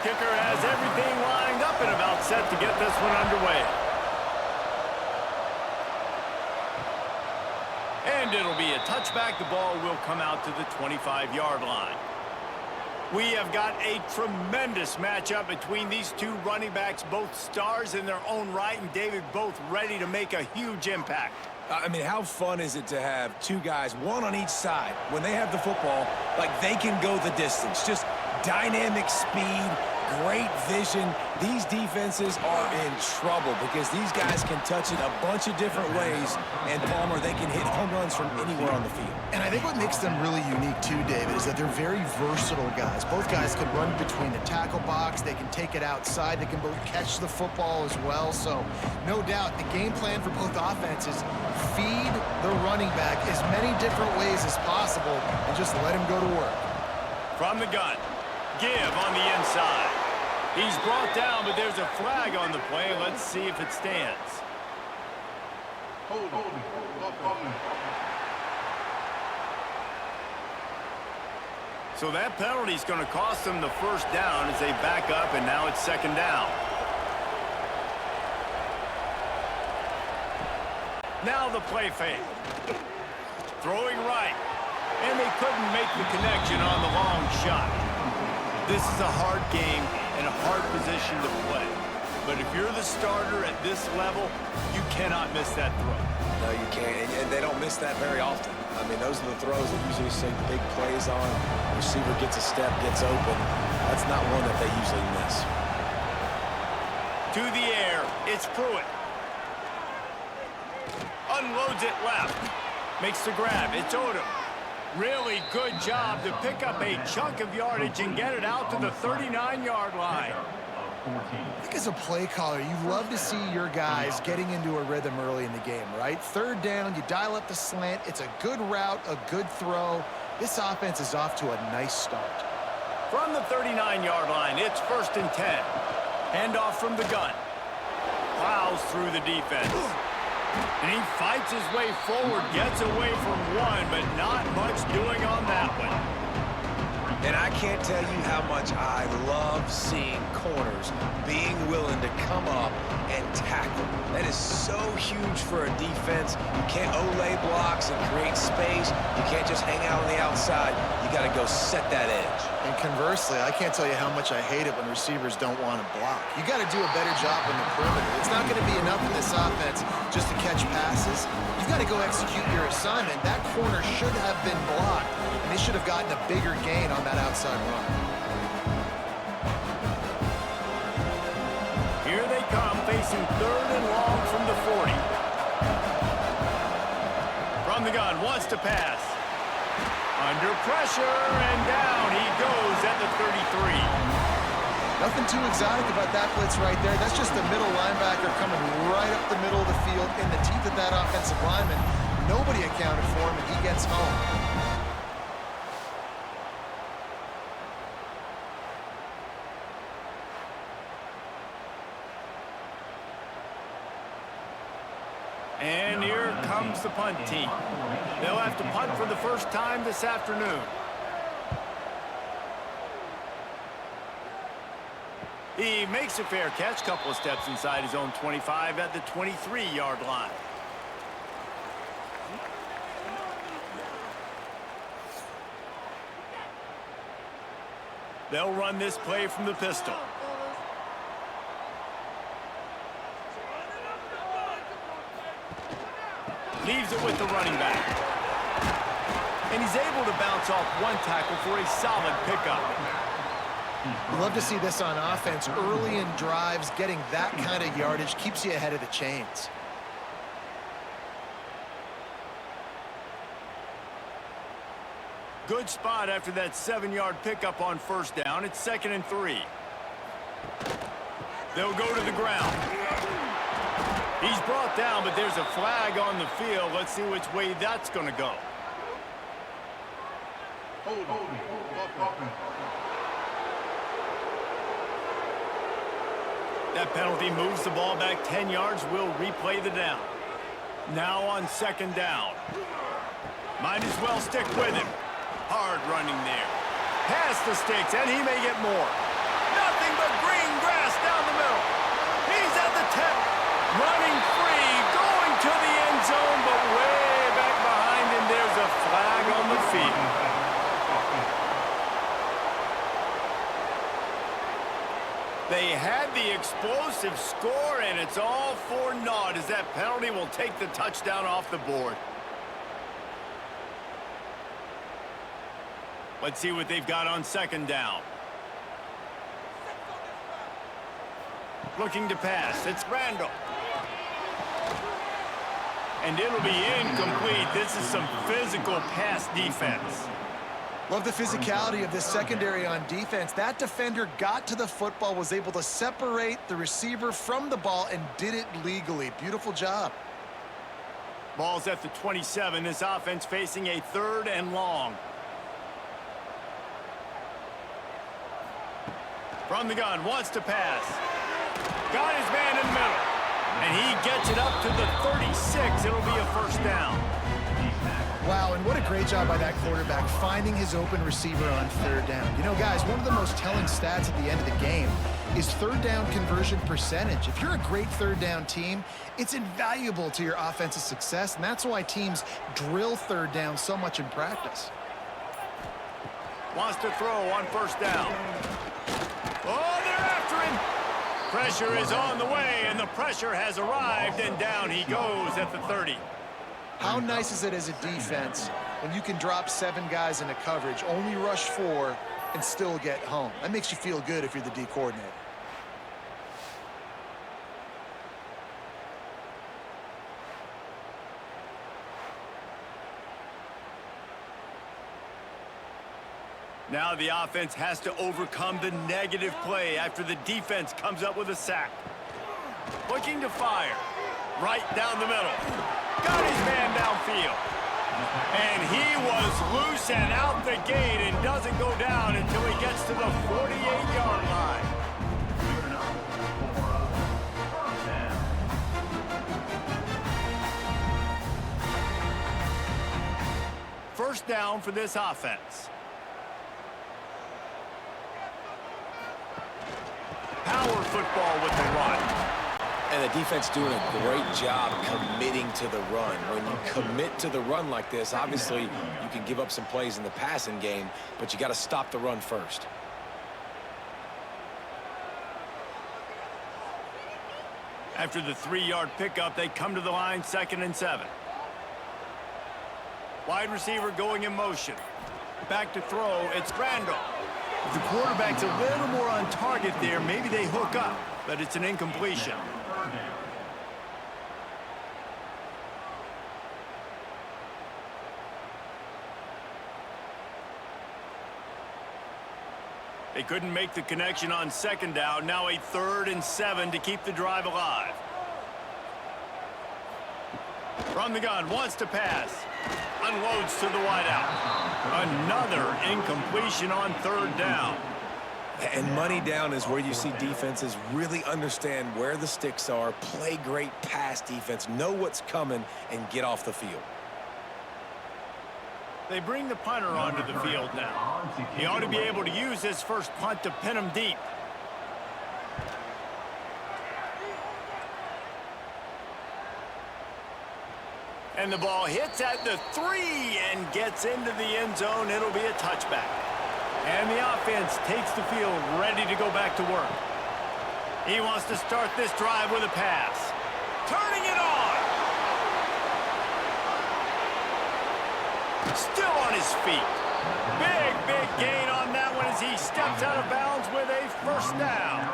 Kicker has everything lined up and about set to get this one underway. And it'll be a touchback. The ball will come out to the 25-yard line. We have got a tremendous matchup between these two running backs, both stars in their own right, and David, both ready to make a huge impact. I mean, how fun is it to have two guys, one on each side, when they have the football, like they can go the distance. Just dynamic speed, great vision. These defenses are in trouble because these guys can touch it a bunch of different ways, and Palmer, they can hit home runs from anywhere on the field. And I think what makes them really unique too, David, is that they're very versatile guys. Both guys can run between the tackle box, they can take it outside, they can both catch the football as well. So no doubt the game plan for both offenses, feed the running back as many different ways as possible and just let him go to work. From the gun, give on the inside. He's brought down, but there's a flag on the play. Let's see if it stands. Hold on. So that penalty is going to cost them the first down as they back up, and now it's second down. Now the play fake. Throwing right. And they couldn't make the connection on the long shot. This is a hard game and a hard position to play. But if you're the starter at this level, you cannot miss that throw. No, you can't, and they don't miss that very often. I mean, those are the throws that usually see the big plays on. Receiver gets a step, gets open. That's not one that they usually miss. To the air, it's Pruitt. Unloads it left. Makes the grab, it's Odom. Really good job to pick up a chunk of yardage and get it out to the 39-yard line. I think as a play caller, you love to see your guys getting into a rhythm early in the game, right? Third down, you dial up the slant. It's a good route, a good throw. This offense is off to a nice start. From the 39-yard line, it's 1st and 10. Handoff from the gun. Plows through the defense. And he fights his way forward, gets away from one, but not much doing on that one. And I can't tell you how much I love seeing corners being willing to come up and tackle. That is so huge for a defense. You can't olay blocks and create space. You can't just hang out on the outside. You got to go set that edge. And conversely, I can't tell you how much I hate it when receivers don't want to block. You got to do a better job on the perimeter. It's not going to be enough in this offense just to catch passes. You've got to go execute your assignment. That corner should have been blocked, and they should have gotten a bigger gain on that outside run. Here they come, facing 3rd and long from the 40. From the gun, wants to pass. Under pressure, and down he goes at the 33. Nothing too exotic about that blitz right there. That's just the middle linebacker coming right up the middle of the field in the teeth of that offensive lineman. Nobody accounted for him, and he gets home. And here comes the punt team. They'll have to punt for the first time this afternoon. He makes a fair catch, couple of steps inside his own 25 at the 23-yard line. They'll run this play from the pistol. Leaves it with the running back. And he's able to bounce off one tackle for a solid pickup. You love to see this on offense. Early in drives, getting that kind of yardage keeps you ahead of the chains. Good spot after that 7-yard pickup on 1st down. It's 2nd and 3. They'll go to the ground. He's brought down, but there's a flag on the field. Let's see which way that's going to go. Hold on. That penalty moves the ball back 10 yards. We'll replay the down. Now on 2nd down. Might as well stick with him. Hard running there. Past the sticks, and he may get more. Nothing nothing but green grass down the middle. He's at the 10, running free, going to the end zone, but way back behind him, there's a flag on the field. They had the explosive score, and it's all for naught as that penalty will take the touchdown off the board. Let's see what they've got on second down. Looking to pass. It's Randall. And it'll be incomplete. This is some physical pass defense. Love the physicality of this secondary on defense. That defender got to the football, was able to separate the receiver from the ball, and did it legally. Beautiful job. Ball's at the 27. This offense facing a 3rd and long. From the gun, wants to pass. Got his man in the middle. And he gets it up to the 36. It'll be a first down. Wow, and what a great job by that quarterback finding his open receiver on 3rd down. You know, guys, one of the most telling stats at the end of the game is 3rd down conversion percentage. If you're a great 3rd down team, it's invaluable to your offensive success, and that's why teams drill 3rd down so much in practice. Wants to throw on first down. Oh, they're after him. Pressure is on the way, and the pressure has arrived, and down he goes at the 30. How nice is it as a defense when you can drop 7 guys into coverage, only rush 4, and still get home? That makes you feel good if you're the D coordinator. Now the offense has to overcome the negative play after the defense comes up with a sack. Looking to fire. Right down the middle. Got his man downfield. And he was loose and out the gate and doesn't go down until he gets to the 48-yard line. First down for this offense. Power football with the run. And the defense doing a great job committing to the run. When you commit to the run like this, obviously you can give up some plays in the passing game, but you got to stop the run first. After the 3-yard pickup, they come to the line, 2nd and 7. Wide receiver going in motion. Back to throw, it's Randall. If the quarterback's a little more on target there, maybe they hook up, but it's an incompletion. They couldn't make the connection on second down. Now a 3rd and 7 to keep the drive alive. From the gun, wants to pass. Unloads to the wideout. Another incompletion on 3rd down. And money down is where you see defenses really understand where the sticks are, play great pass defense, know what's coming, and get off the field. They bring the punter onto the field now. He ought to be able to use his first punt to pin him deep. And the ball hits at the 3 and gets into the end zone. It'll be a touchback. And the offense takes the field ready to go back to work. He wants to start this drive with a pass. Turning it on. Still on his feet. Big gain on that one as he steps out of bounds with a first down.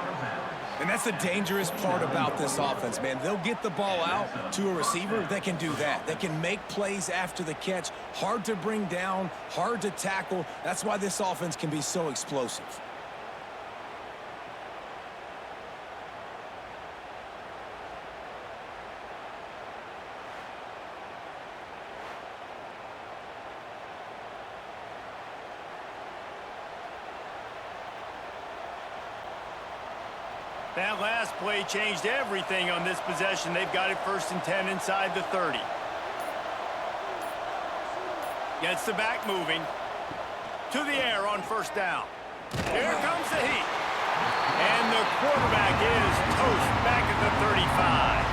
And that's the dangerous part about this offense, man. They'll get the ball out to a receiver. They can do that. They can make plays after the catch. Hard to bring down, hard to tackle. That's why this offense can be so explosive. That last play changed everything on this possession. They've got it 1st and 10 inside the 30. Gets the back moving. To the air on first down. Here comes the heat. And the quarterback is toast back at the 35.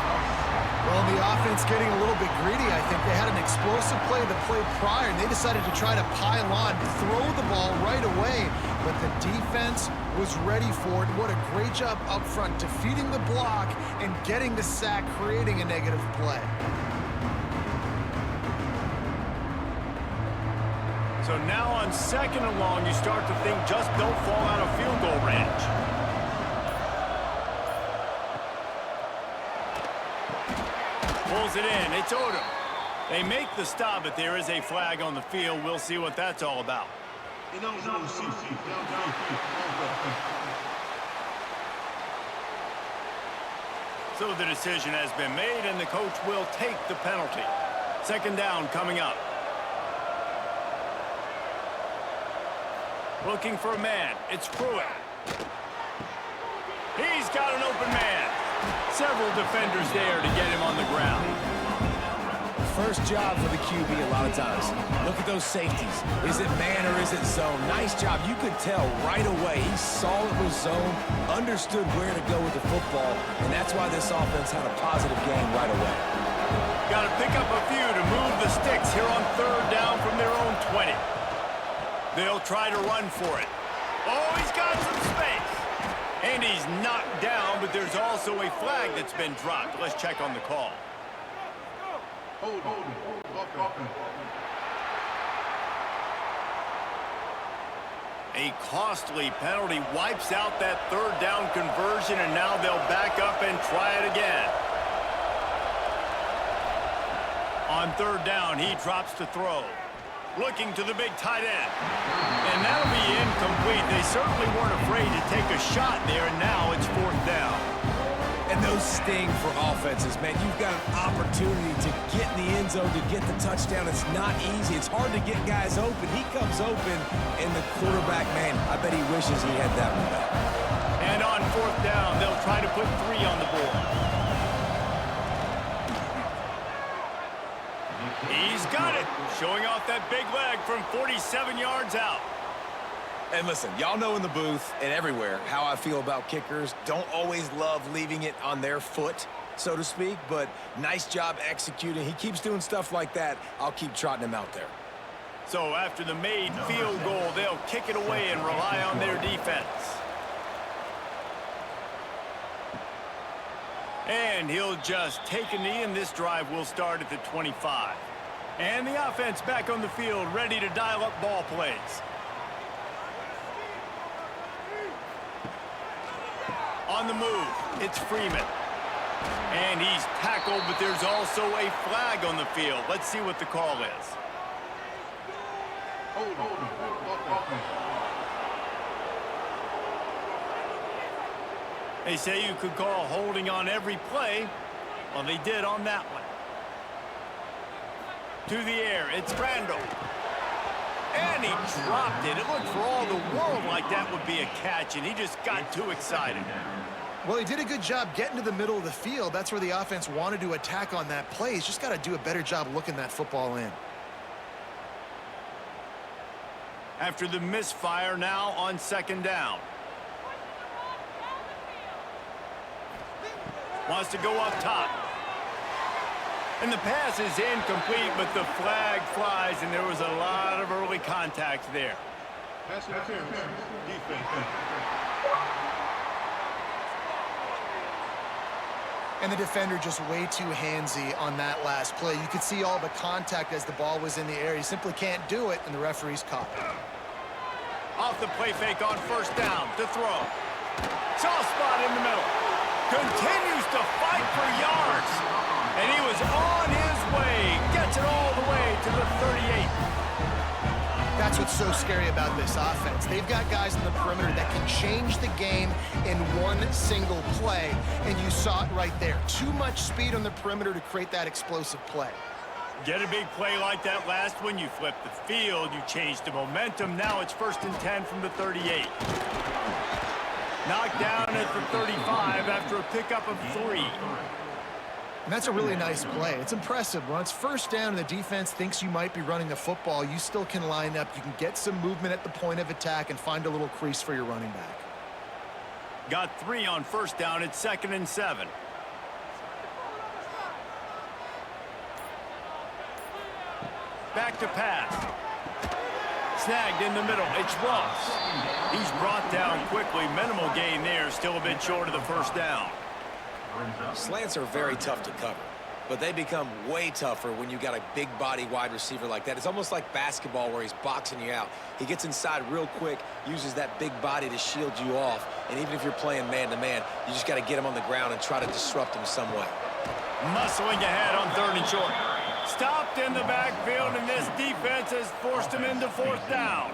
Well, the offense getting a little bit greedy, I think. They had an explosive play the play prior, and they decided to try to pile on, throw the ball right away. But the defense was ready for it. What a great job up front, defeating the block and getting the sack, creating a negative play. So now on 2nd and long, you start to think just don't fall out of field goal range. Pulls it in. It's Odom. They make the stop, but there is a flag on the field. We'll see what that's all about. So the decision has been made, and the coach will take the penalty. 2nd down coming up. Looking for a man. It's Pruitt. He's got an open man. Several defenders there to get him on the ground. First job for the QB a lot of times. Look at those safeties. Is it man or is it zone? Nice job. You could tell right away. He saw it was zone, understood where to go with the football, and that's why this offense had a positive game right away. Got to pick up a few to move the sticks here on 3rd down from their own 20. They'll try to run for it. Oh, he's got some space. And he's knocked down, but there's also a flag that's been dropped. Let's check on the call. A costly penalty wipes out that 3rd down conversion, and now they'll back up and try it again. On 3rd down, he drops to throw. Looking to the big tight end. And that'll be incomplete. They certainly weren't afraid to take a shot there, and now it's 4th down. And those sting for offenses, man. You've got an opportunity to get in the end zone, to get the touchdown. It's not easy. It's hard to get guys open. He comes open, and the quarterback, man, I bet he wishes he had that one back. And on 4th down, they'll try to put 3 on the board. He's got it, showing off that big leg from 47 yards out. And listen, y'all know in the booth and everywhere how I feel about kickers. Don't always love leaving it on their foot, so to speak, but nice job executing. He keeps doing stuff like that. I'll keep trotting him out there. So after the made field goal, they'll kick it away and rely on their defense. And he'll just take a knee, and this drive will start at the 25. And the offense back on the field, ready to dial up ball plays. On the move, it's Freeman. And he's tackled, but there's also a flag on the field. Let's see what the call is. They say you could call holding on every play. Well, they did on that one. To the air, it's Randall. And he dropped it. It looked for all the world like that would be a catch, and he just got too excited. Well, he did a good job getting to the middle of the field. That's where the offense wanted to attack on that play. He's just got to do a better job looking that football in. After the misfire, now on 2nd down. Wants to go up top. And the pass is incomplete, but the flag flies, and there was a lot of early contact there. Pass interference. Defense. And the defender just way too handsy on that last play. You could see all the contact as the ball was in the air. He simply can't do it, and the referee's caught it. Off the play fake on 1st down to throw. Soft spot in the middle. Continues to fight for yards. And he was on his way. Gets it all the way to the 38. That's what's so scary about this offense. They've got guys in the perimeter that can change the game in one single play. And you saw it right there. Too much speed on the perimeter to create that explosive play. Get a big play like that last one, you flip the field, you change the momentum. Now it's 1st and 10 from the 38. Knocked down at the 35 after a pickup of 3. And that's a really nice play. It's impressive. When it's 1st down and the defense thinks you might be running the football, you still can line up. You can get some movement at the point of attack and find a little crease for your running back. Got 3 on first down. It's 2nd and 7. Back to pass. Snagged in the middle. It's Ross. He's brought down quickly. Minimal gain there. Still a bit short of the first down. Slants are very tough to cover, but they become way tougher when you got a big body wide receiver like that. It's almost like basketball where he's boxing you out. He gets inside real quick, uses that big body to shield you off, and even if you're playing man-to-man, you just got to get him on the ground and try to disrupt him some way. Muscling ahead on 3rd and short. Stopped in the backfield, and this defense has forced him into 4th down.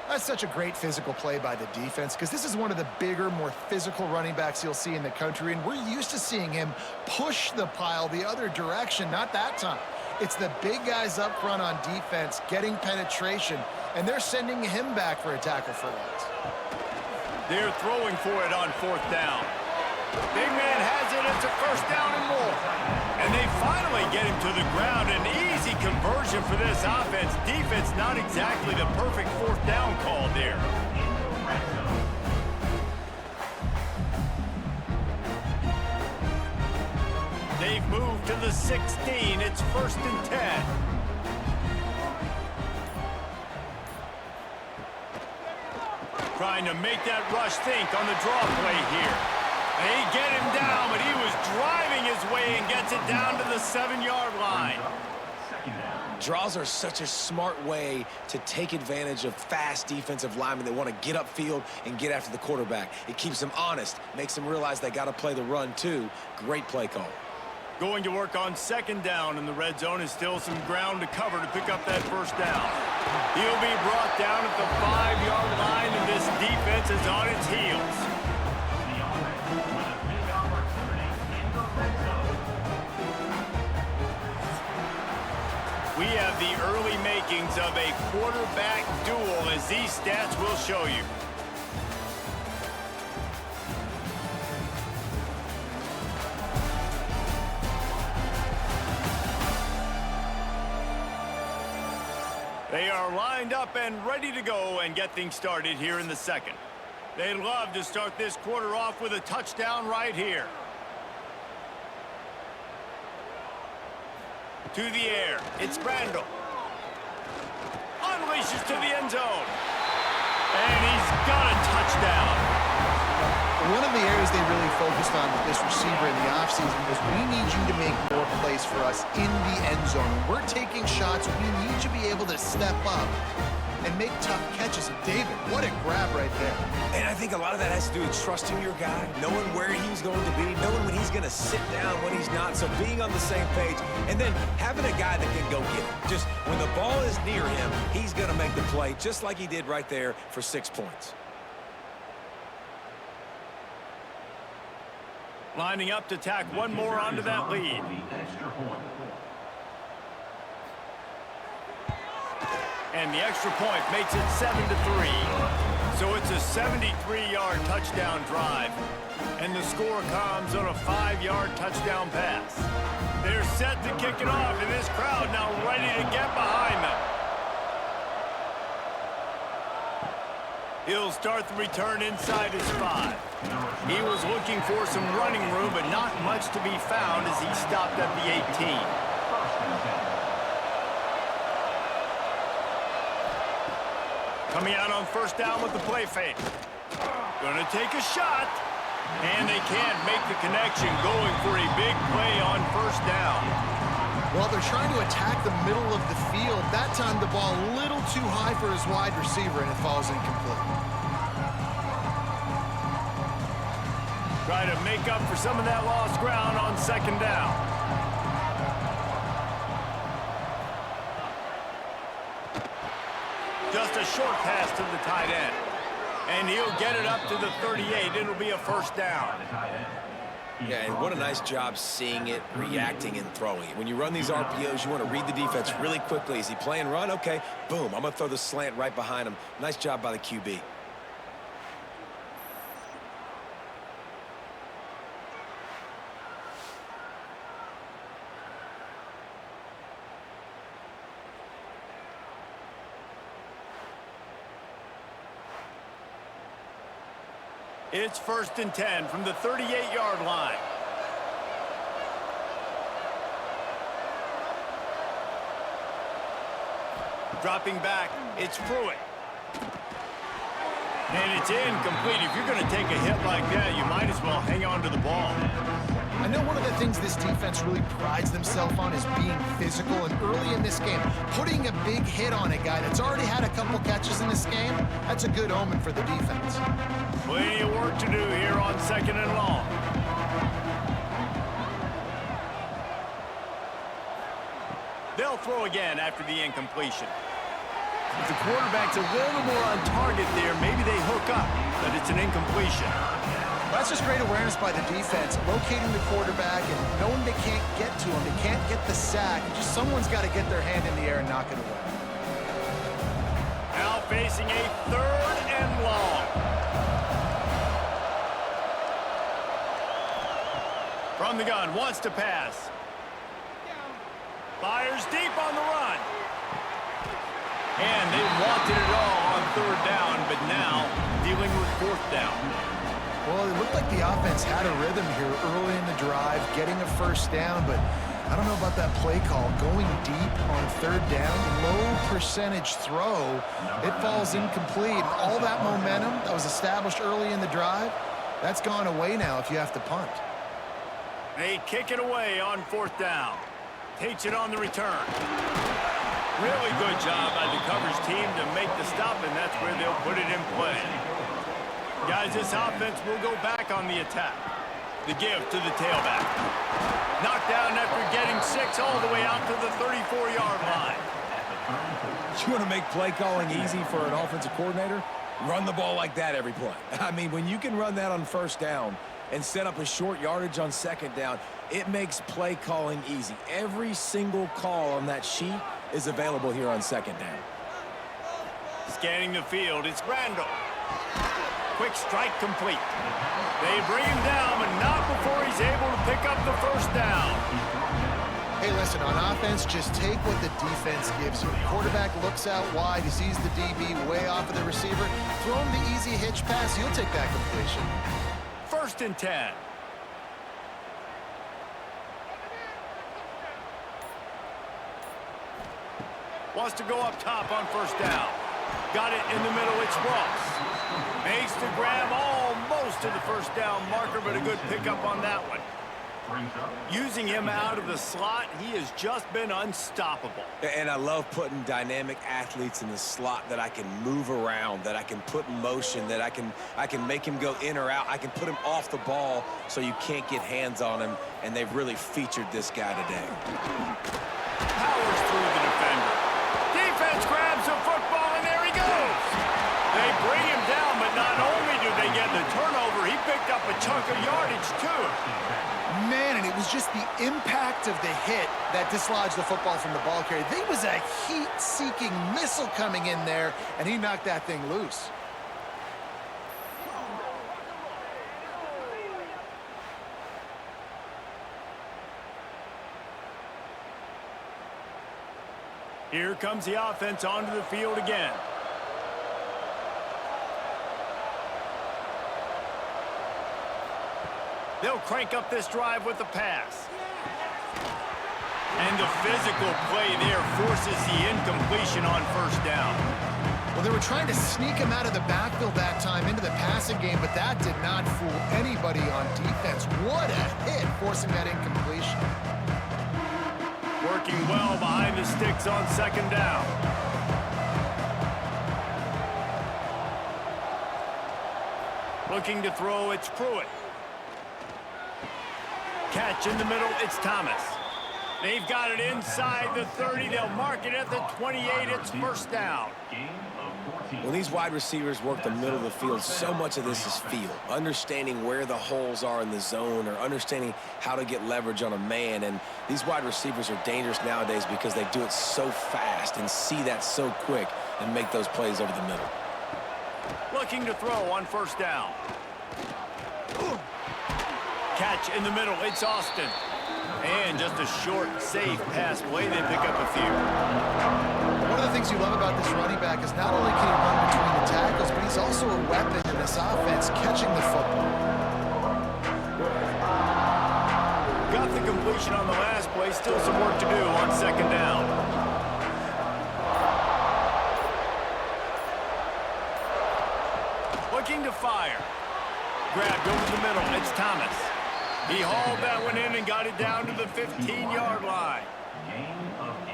That's such a great physical play by the defense because this is one of the bigger, more physical running backs you'll see in the country, and we're used to seeing him push the pile the other direction. Not that time. It's the big guys up front on defense getting penetration, and they're sending him back for a tackle for loss. They're throwing for it on 4th down. Big man has it. It's a 1st down and more. And they finally get him to the ground. An easy conversion for this offense. Defense not exactly the perfect 4th down call there. They've moved to the 16. It's 1st and 10. Trying to make that rush think on the draw play here. They get him down, but he was driving his way and gets it down to the 7-yard line. Draws are such a smart way to take advantage of fast defensive linemen that want to get upfield and get after the quarterback. It keeps them honest, makes them realize they got to play the run too. Great play call. Going to work on 2nd down in the red zone is still some ground to cover to pick up that 1st down. He'll be brought down at the 5-yard line, and this defense is on its heels. We have the early makings of a quarterback duel, as these stats will show you. They are lined up and ready to go and get things started here in the 2nd. They'd love to start this quarter off with a touchdown right here. To the air, it's Brandel. Unleashes to the end zone. And he's got a touchdown. One of the areas they really focused on with this receiver in the offseason was we need you to make more plays for us in the end zone. When we're taking shots, we need you to be able to step up and make tough catches. And David, what a grab right there. And I think a lot of that has to do with trusting your guy, knowing where he's going to be, knowing when he's going to sit down, when he's not, so being on the same page, and then having a guy that can go get it. Just when the ball is near him, he's going to make the play, just like he did right there for 6 points. Lining up to tack one more onto that lead. And the extra point makes it 7-3. So it's a 73-yard touchdown drive. And the score comes on a 5-yard touchdown pass. They're set to kick it off, and this crowd now ready to get behind them. He'll start the return inside his 5. He was looking for some running room, but not much to be found as he stopped at the 18. Coming out on 1st down with the play fake. Gonna take a shot, and they can't make the connection, going for a big play on 1st down. Well, they're trying to attack the middle of the field. That time the ball a little too high for his wide receiver, and it falls incomplete. Try to make up for some of that lost ground on 2nd down. Just a short pass to the tight end. And he'll get it up to the 38. It'll be a 1st down. Yeah, and what a nice job seeing it, reacting, and throwing it. When you run these RPOs, you want to read the defense really quickly. Is he playing run? Okay, boom. I'm going to throw the slant right behind him. Nice job by the QB. It's 1st and 10 from the 38-yard line. Dropping back, it's Pruitt. And it's incomplete. If you're going to take a hit like that, you might as well hang on to the ball. I know one of the things this defense really prides themselves on is being physical, and early in this game, putting a big hit on a guy that's already had a couple catches in this game, that's a good omen for the defense. Plenty of work to do here on 2nd and long. They'll throw again after the incompletion. If the quarterback's a little more on target there, maybe they hook up, but it's an incompletion. That's just great awareness by the defense, locating the quarterback and knowing they can't get to him. They can't get the sack. Just someone's got to get their hand in the air and knock it away. Now facing a 3rd and long. From the gun, wants to pass. Fires deep on the run. And they wanted it all on 3rd down, but now dealing with 4th down. Well, it looked like the offense had a rhythm here early in the drive, getting a 1st down, but I don't know about that play call. Going deep on 3rd down, low percentage throw, it falls incomplete. And all that momentum that was established early in the drive, that's gone away now if you have to punt. They kick it away on 4th down. Takes it on the return. Really good job by the coverage team to make the stop, and that's where they'll put it in play. Guys, this offense will go back on the attack. The give to the tailback. Knocked down after getting 6 all the way out to the 34-yard line. You want to make play calling easy for an offensive coordinator? Run the ball like that every play. I mean, when you can run that on 1st down and set up a short yardage on 2nd down, it makes play calling easy. Every single call on that sheet is available here on 2nd down. Scanning the field, it's Randall. Quick strike complete. They bring him down, but not before he's able to pick up the 1st down. Hey, listen, on offense, just take what the defense gives you. Quarterback looks out wide, he sees the DB way off of the receiver. Throw him the easy hitch pass, he'll take that completion. 1st and 10. Wants to go up top on 1st down. Got it in the middle, it's Ross. Makes the grab almost to the 1st down marker, but a good pickup on that one. Using him out of the slot, he has just been unstoppable. And I love putting dynamic athletes in the slot that I can move around, that I can put in motion, that I can make him go in or out. I can put him off the ball so you can't get hands on him, and they've really featured this guy today. Powers through the defender. Defense grabs the football, and there he goes. They bring him down, but not only do they get the turnover, he picked up a chunk of yardage, too. Man, and it was just the impact of the hit that dislodged the football from the ball carrier. There was a heat-seeking missile coming in there, and he knocked that thing loose. Here comes the offense onto the field again. They'll crank up this drive with the pass. And the physical play there forces the incompletion on 1st down. Well, they were trying to sneak him out of the backfield that time into the passing game, but that did not fool anybody on defense. What a hit, forcing that incompletion. Working well behind the sticks on 2nd down. Looking to throw, it's Pruitt. Catch in the middle, it's Thomas. They've got it inside the 30. They'll mark it at the 28. It's 1st down. When these wide receivers work the middle of the field, so much of this is feel. Understanding where the holes are in the zone, or understanding how to get leverage on a man. And these wide receivers are dangerous nowadays because they do it so fast and see that so quick and make those plays over the middle. Looking to throw on 1st down. Catch in the middle, it's Austin. And just a short, safe pass play. They pick up a few. One of the things you love about this running back is not only can he run between the tackles, but he's also a weapon in the this offense catching the football. Got the completion on the last play. Still some work to do on second down. Looking to fire. Grabbed over the middle. It's Thomas. He hauled that one in and got it down to the 15-yard line.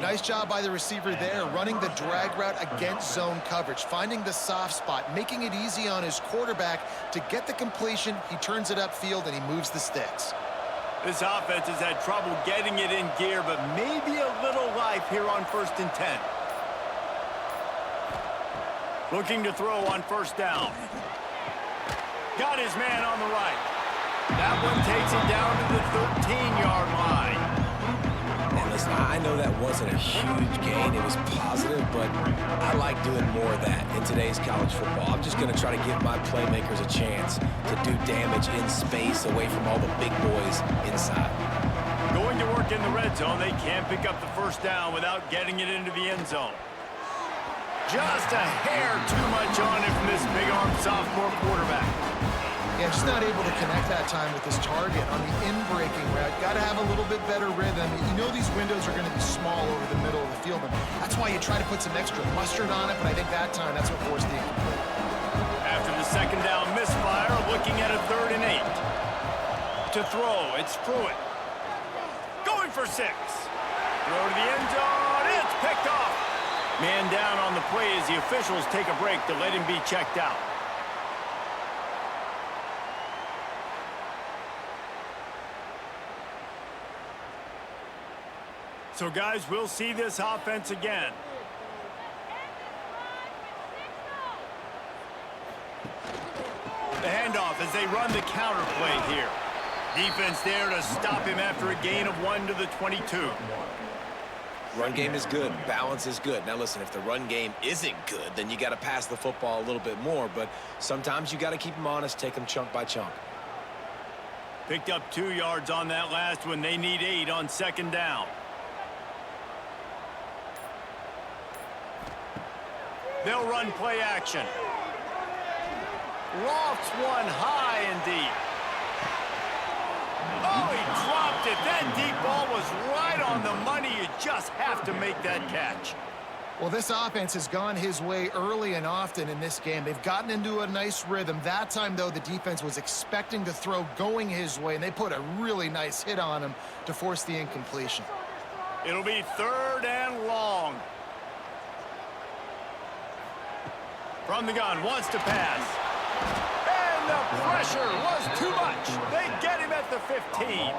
Nice job by the receiver there, running the drag route against zone coverage, finding the soft spot, making it easy on his quarterback to get the completion. He turns it upfield, and he moves the sticks. This offense has had trouble getting it in gear, but maybe a little life here on 1st and 10. Looking to throw on 1st down. Got his man on the right. That one takes it down to the 13-yard line. And listen, I know that wasn't a huge gain. It was positive, but I like doing more of that in today's college football. I'm just going to try to give my playmakers a chance to do damage in space away from all the big boys inside. Going to work in the red zone. They can't pick up the 1st down without getting it into the end zone. Just a hair too much on it from this big-armed sophomore quarterback. Yeah, just not able to connect that time with his target on the in-breaking route. Got to have a little bit better rhythm. You know these windows are going to be small over the middle of the field, and that's why you try to put some extra mustard on it, but I think that time that's what forced the incomplete. After the second down misfire, looking at a 3rd and 8. To throw, it's Pruitt. Going for 6. Throw to the end zone. It's picked off. Man down on the play as the officials take a break to let him be checked out. So, guys, we'll see this offense again. The handoff as they run the counter play here. Defense there to stop him after a gain of 1 to the 22. Run game is good. Balance is good. Now, listen, if the run game isn't good, then you got to pass the football a little bit more. But sometimes you got to keep them honest, take them chunk by chunk. Picked up 2 yards on that last one. They need 8 on second down. They'll run play action. Lofts one high and deep. Oh, he dropped it. That deep ball was right on the money. You just have to make that catch. Well, this offense has gone his way early and often in this game. They've gotten into a nice rhythm. That time, though, the defense was expecting the throw going his way, and they put a really nice hit on him to force the incompletion. It'll be 3rd and long. From the gun, wants to pass. And the pressure was too much. They get him at the 15.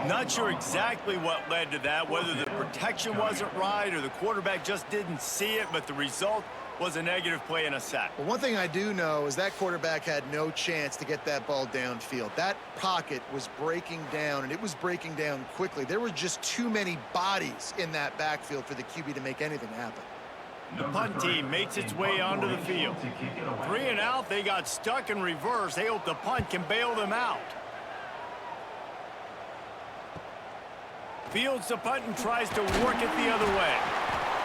Not sure exactly what led to that, whether the protection wasn't right or the quarterback just didn't see it, but the result was a negative play and a sack. Well, one thing I do know is that quarterback had no chance to get that ball downfield. That pocket was breaking down, and it was breaking down quickly. There were just too many bodies in that backfield for the QB to make anything happen. The punt team makes its way onto the field. 3 and out, they got stuck in reverse. They hope the punt can bail them out. Fields the punt and tries to work it the other way.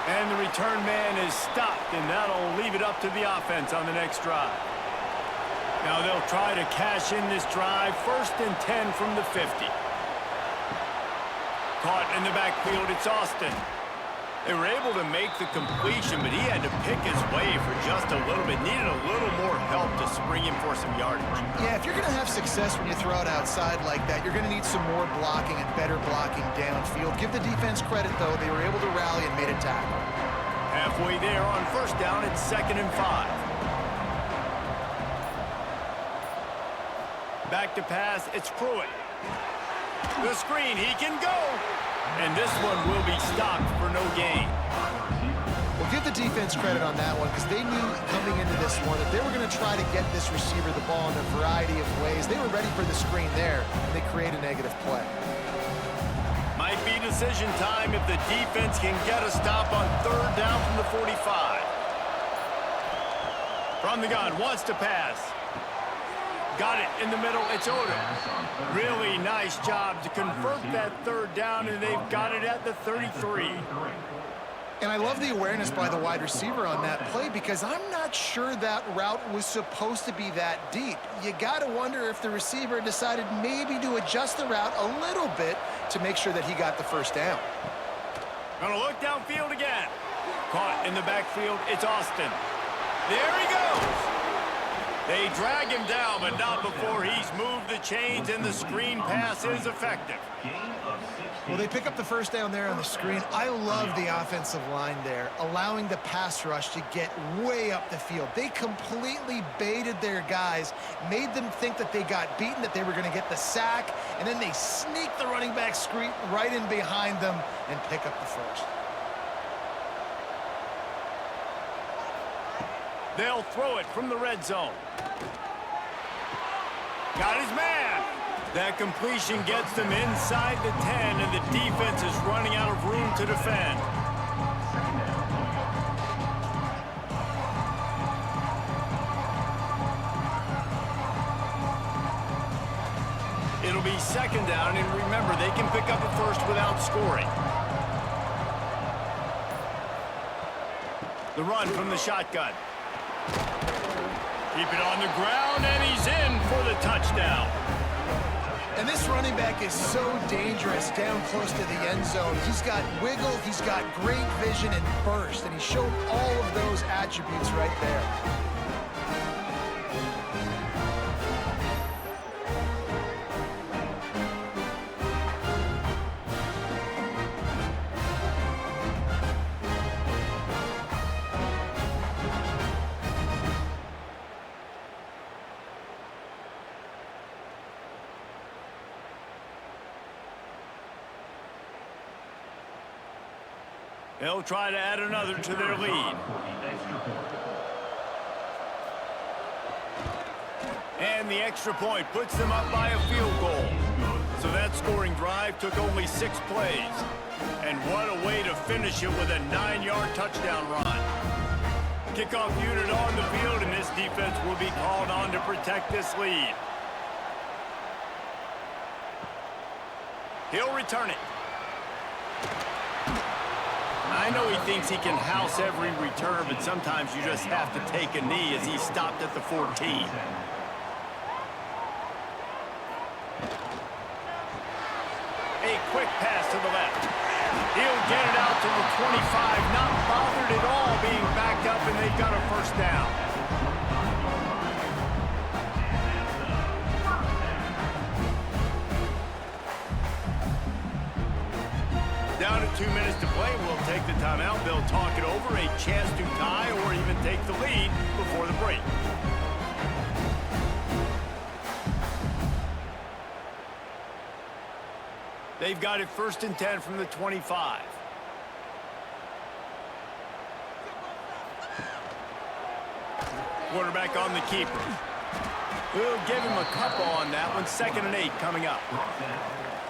And the return man is stopped, and that'll leave it up to the offense on the next drive. Now they'll try to cash in this drive. 1st and 10 from the 50. Caught in the backfield, it's Austin. They were able to make the completion, but he had to pick his way for just a little bit. Needed a little more help to spring him for some yardage. Yeah, if you're going to have success when you throw it outside like that, you're going to need some more blocking and better blocking downfield. Give the defense credit, though. They were able to rally and made a tackle. Halfway there on 1st down, it's 2nd and 5. Back to pass, it's Pruitt. The screen, he can go. And this one will be stopped for no gain. Well, give the defense credit on that one because they knew coming into this one that they were going to try to get this receiver the ball in a variety of ways. They were ready for the screen there, and they create a negative play. Might be decision time if the defense can get a stop on 3rd down from the 45. From the gun, wants to pass. Got it in the middle, it's Odom. Really nice job to convert that 3rd down, and they've got it at the 33. And I love the awareness by the wide receiver on that play because I'm not sure that route was supposed to be that deep. You got to wonder if the receiver decided maybe to adjust the route a little bit to make sure that he got the first down. Gonna look downfield again. Caught in the backfield, it's Austin. There he goes. They drag him down, but not before he's moved the chains, and the screen pass is effective. Well, they pick up the first down there on the screen. I love the offensive line there, allowing the pass rush to get way up the field. They completely baited their guys, made them think that they got beaten, that they were going to get the sack, and then they sneak the running back screen right in behind them and pick up the first. They'll throw it from the red zone. Got his man. That completion gets them inside the 10, and the defense is running out of room to defend. It'll be second down, and remember, they can pick up a first without scoring. The run from the shotgun. Keep it on the ground, and he's in for the touchdown. And this running back is so dangerous down close to the end zone. He's got wiggle, he's got great vision and burst, and he showed all of those attributes right there. They'll try to add another to their lead. And the extra point puts them up by a field goal. So that scoring drive took only 6 plays. And what a way to finish it with a 9-yard touchdown run. Kickoff unit on the field, and this defense will be called on to protect this lead. He'll return it. I know he thinks he can house every return, but sometimes you just have to take a knee as he stopped at the 14. A quick pass to the left. He'll get it out to the 25, not bothered at all being backed up, and they've got a first down. Down to 2 minutes to play. We'll take the timeout. They'll talk it over, a chance to tie or even take the lead before the break. They've got it 1st and 10 from the 25. Quarterback on the keeper. We'll give him a couple on that one. 2nd and 8 coming up.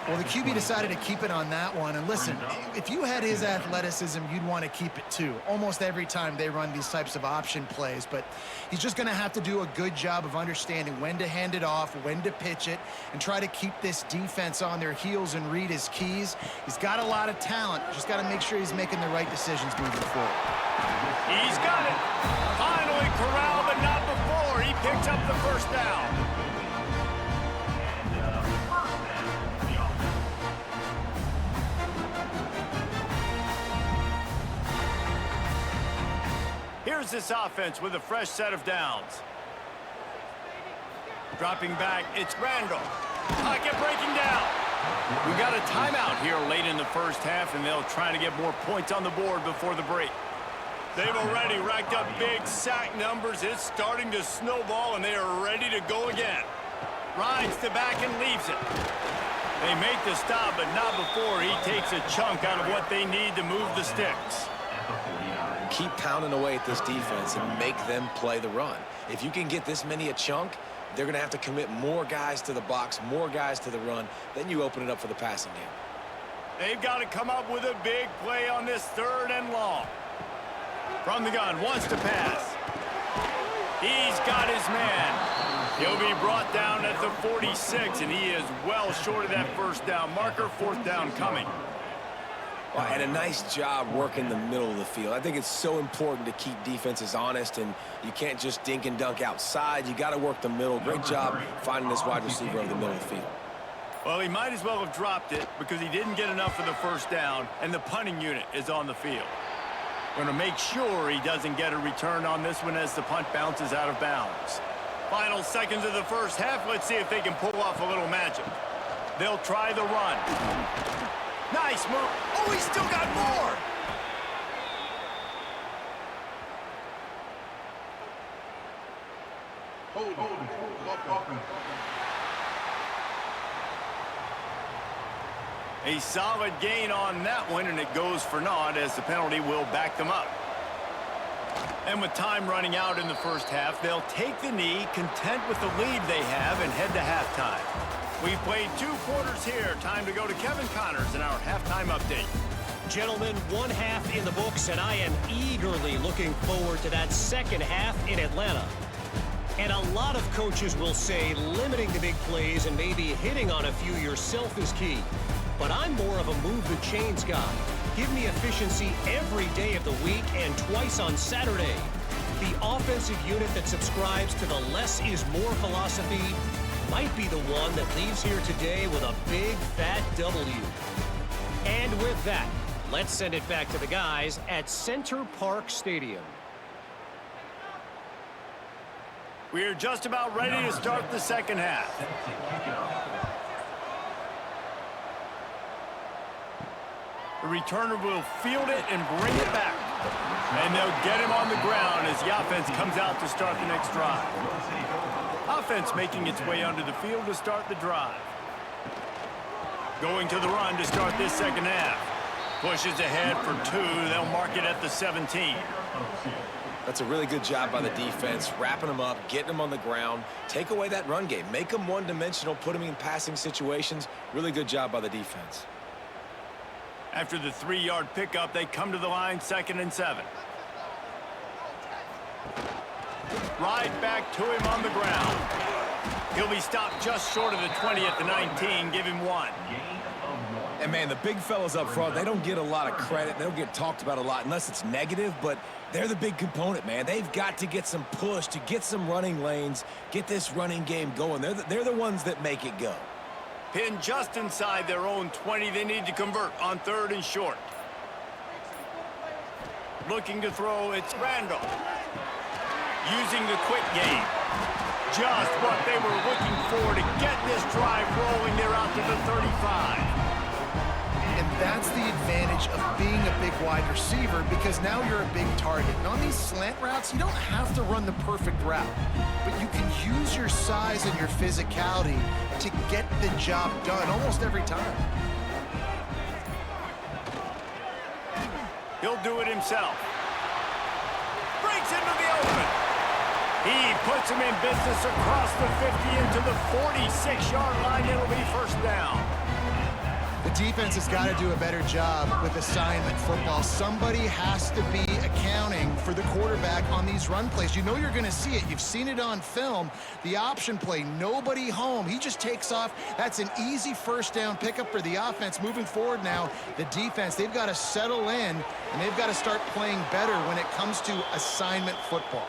Well, the QB decided to keep it on that one. And listen, if you had his athleticism, you'd want to keep it too. Almost every time they run these types of option plays. But he's just going to have to do a good job of understanding when to hand it off, when to pitch it, and try to keep this defense on their heels and read his keys. He's got a lot of talent. Just got to make sure he's making the right decisions moving forward. He's got it. Finally corralled, but not before. He picks up the first down. Here's this offense with a fresh set of downs. Dropping back, it's Randall. Pocket breaking down. We got a timeout here late in the first half, and they'll try to get more points on the board before the break. They've already racked up big sack numbers. It's starting to snowball, and they are ready to go again. Rides the back and leaves it. They make the stop, but not before he takes a chunk out of what they need to move the sticks. Keep pounding away at this defense and make them play the run. If you can get this many a chunk, they're going to have to commit more guys to the box, more guys to the run. Then you open it up for the passing game. They've got to come up with a big play on this 3rd and long. From the gun, wants to pass. He's got his man. He'll be brought down at the 46, and he is well short of that first down marker. 4th down coming. And a nice job working the middle of the field. I think it's so important to keep defenses honest, and you can't just dink and dunk outside. You got to work the middle. Great job finding this wide receiver over the middle of the field. Well, he might as well have dropped it because he didn't get enough for the first down, and the punting unit is on the field. Going to make sure he doesn't get a return on this one as the punt bounces out of bounds. Final seconds of the first half. Let's see if they can pull off a little magic. They'll try the run. Nice move. Oh, he's still got more. Hold. A solid gain on that one, and it goes for naught as the penalty will back them up. And with time running out in the first half, they'll take the knee, content with the lead they have, and head to halftime. We've played 2 quarters here. Time to go to Kevin Connors in our halftime update. Gentlemen, 1 half in the books, and I am eagerly looking forward to that second half in Atlanta. And a lot of coaches will say limiting the big plays and maybe hitting on a few yourself is key. But I'm more of a move the chains guy. Give me efficiency every day of the week and twice on Saturday. The offensive unit that subscribes to the less is more philosophy might be the one that leaves here today with a big fat W. And with that, let's send it back to the guys at Center Park Stadium. We're just about ready to start the second half. The returner will field it and bring it back. And they'll get him on the ground as the offense comes out to start the next drive. Offense making its way onto the field to start the drive. Going to the run to start this second half. Pushes ahead for 2. They'll mark it at the 17. That's a really good job by the defense, wrapping them up, getting them on the ground. Take away that run game. Make them one-dimensional, put them in passing situations. Really good job by the defense. After the 3-yard pickup, they come to the line, 2nd and 7. Right back to him on the ground. He'll be stopped just short of the 20 at the 19. Give him 1. And, man, the big fellas up front, they don't get a lot of credit. They don't get talked about a lot unless it's negative, but they're the big component, man. They've got to get some push, to get some running lanes, get this running game going. They're the ones that make it go. Pinned just inside their own 20. They need to convert on 3rd and short. Looking to throw, it's Randall. Using the quick game. Just what they were looking for to get this drive rolling. They're out to the 35. And that's the advantage of being a big wide receiver, because now you're a big target. And on these slant routes, you don't have to run the perfect route, but you can use your size and your physicality to get the job done almost every time. He'll do it himself. Breaks into the open. He puts him in business across the 50 into the 46-yard line. It'll be first down. The defense has got to do a better job with assignment football. Somebody has to be accounting for the quarterback on these run plays. You know you're going to see it. You've seen it on film. The option play, nobody home. He just takes off. That's an easy first down pickup for the offense. Moving forward now, the defense, they've got to settle in, and they've got to start playing better when it comes to assignment football.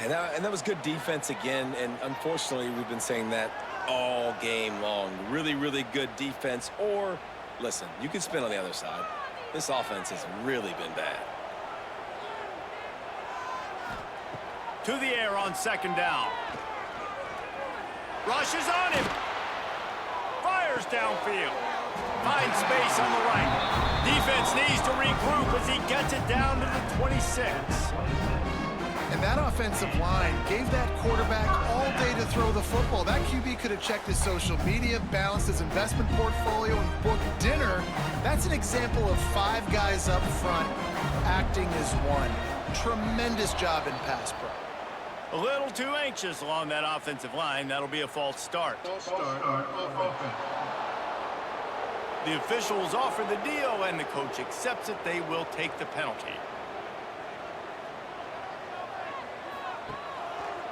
And that was good defense again, and unfortunately we've been saying that all game long. Really, really good defense. Or, listen, you can spin on the other side. This offense has really been bad. To the air on 2nd down. Rushes on him. Fires downfield. Finds space on the right. Defense needs to regroup as he gets it down to the 26. And that offensive line gave that quarterback all day to throw the football. That QB could have checked his social media, balanced his investment portfolio, and booked dinner. That's an example of 5 guys up front acting as one. Tremendous job in pass pro. A little too anxious along that offensive line. That'll be a false start. The officials offer the deal, and the coach accepts it. They will take the penalty.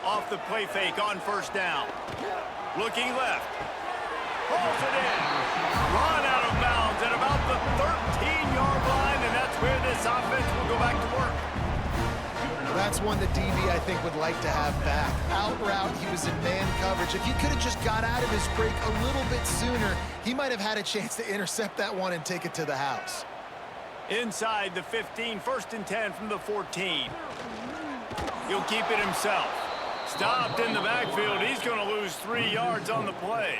Off the play fake on 1st down. Looking left. Pulls it in. Run out of bounds at about the offense will go back to work. Well, that's one that DB, I think, would like to have back. Out route, he was in man coverage. If he could have just got out of his break a little bit sooner, he might have had a chance to intercept that one and take it to the house. Inside the 15, 1st and 10 from the 14. He'll keep it himself. Stopped in the backfield. He's going to lose 3 yards on the play.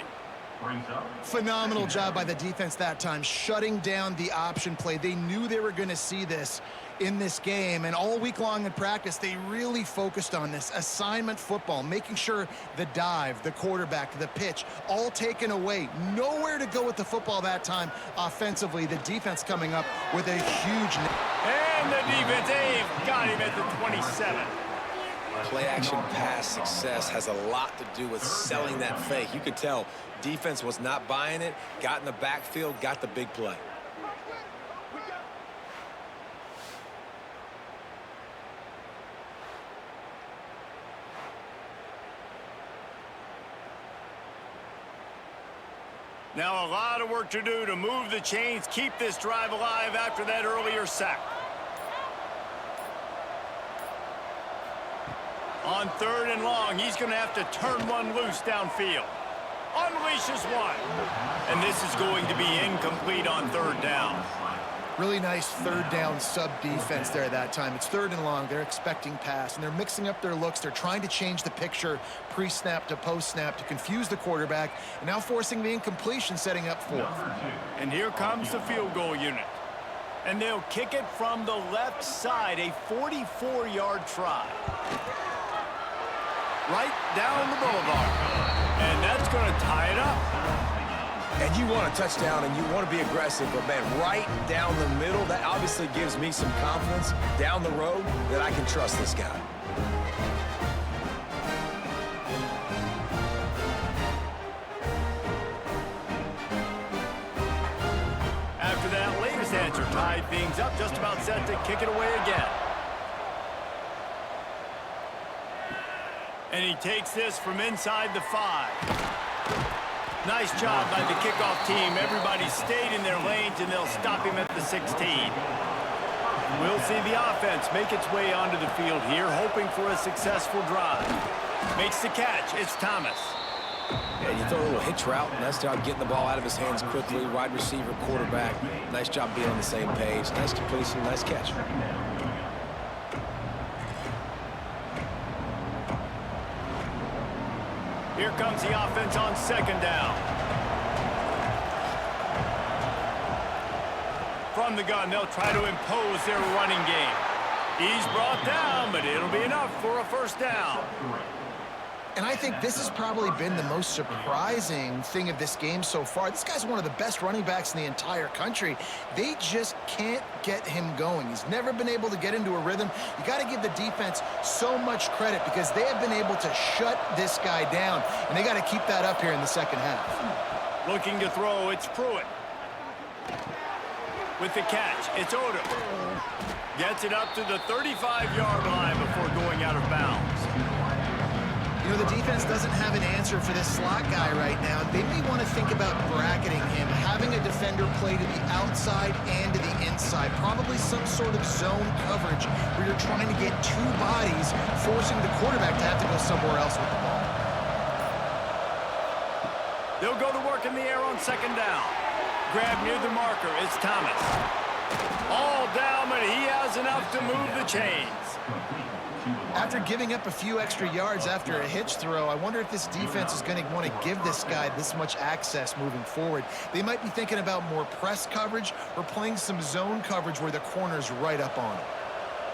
Phenomenal job by the defense that time, shutting down the option play. They knew they were going to see this in this game, and all week long in practice, they really focused on this assignment football, making sure the dive, the quarterback, the pitch, all taken away. Nowhere to go with the football that time offensively. The defense coming up with a huge... And the defense, got him at the 27. Play-action pass success has a lot to do with selling that fake. You could tell defense was not buying it, got in the backfield, got the big play. Now a lot of work to do to move the chains, keep this drive alive after that earlier sack. On 3rd and long, he's going to have to turn one loose downfield. Unleashes one. And this is going to be incomplete on 3rd down. Really nice 3rd down sub defense there that time. It's 3rd and long. They're expecting pass, and they're mixing up their looks. They're trying to change the picture pre-snap to post-snap to confuse the quarterback, and now forcing the incompletion, setting up 4th. And here comes the field goal unit. And they'll kick it from the left side, a 44-yard try. Right down the boulevard. And that's going to tie it up. And you want a touchdown and you want to be aggressive, but man, right down the middle, that obviously gives me some confidence down the road that I can trust this guy. After that latest answer tied things up, just about set to kick it away again. And he takes this from inside the 5. Nice job by the kickoff team. Everybody stayed in their lanes, and they'll stop him at the 16. We'll see the offense make its way onto the field here, hoping for a successful drive. Makes the catch. It's Thomas. Yeah, you throw a little hitch route. Nice job getting the ball out of his hands quickly. Wide receiver, quarterback. Nice job being on the same page. Nice completion, nice catch. Here comes the offense on 2nd down. From the gun, they'll try to impose their running game. He's brought down, but it'll be enough for a 1st down. And I think this has probably been the most surprising thing of this game so far. This guy's one of the best running backs in the entire country. They just can't get him going. He's never been able to get into a rhythm. You got to give the defense so much credit because they have been able to shut this guy down, and they got to keep that up here in the 2nd half. Looking to throw, it's Pruitt. With the catch, it's Odom. Gets it up to the 35-yard line before going out of bounds. You know, the defense doesn't have an answer for this slot guy right now. They may want to think about bracketing him, having a defender play to the outside and to the inside. Probably some sort of zone coverage where you're trying to get 2 bodies, forcing the quarterback to have to go somewhere else with the ball. They'll go to work in the air on 2nd down. Grab near the marker. It's Thomas. All down, but he has enough to move the chains. After giving up a few extra yards after a hitch throw, I wonder if this defense is going to want to give this guy this much access moving forward. They might be thinking about more press coverage or playing some zone coverage where the corner's right up on him.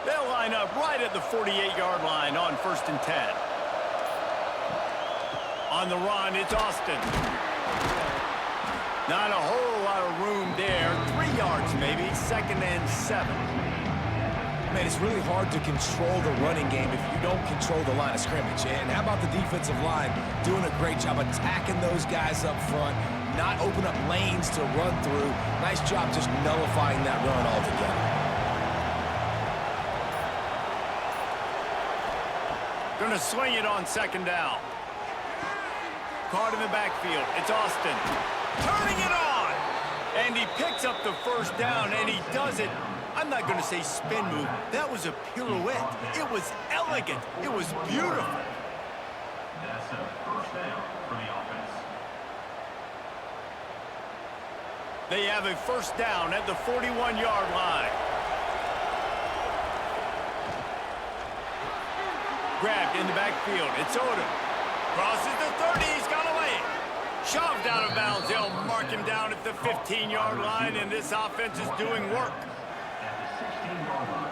They'll line up right at the 48-yard line on 1st and 10. On the run, it's Austin. Not a whole lot of room there. 3 yards maybe, 2nd and 7. Man, it's really hard to control the running game if you don't control the line of scrimmage. And how about the defensive line doing a great job attacking those guys up front, not open up lanes to run through. Nice job just nullifying that run altogether. Gonna swing it on 2nd down. Caught in the backfield. It's Austin. Turning it on! And he picks up the 1st down, and he does it I'm not going to say spin move. That was a pirouette. It was elegant. It was beautiful. That's a first down for the offense. They have a first down at the 41-yard line. Grabbed in the backfield. It's Odom. Crosses the 30. He's got away. Shoved out of bounds. They'll mark him down at the 15-yard line, and this offense is doing work. At the 16-yard line.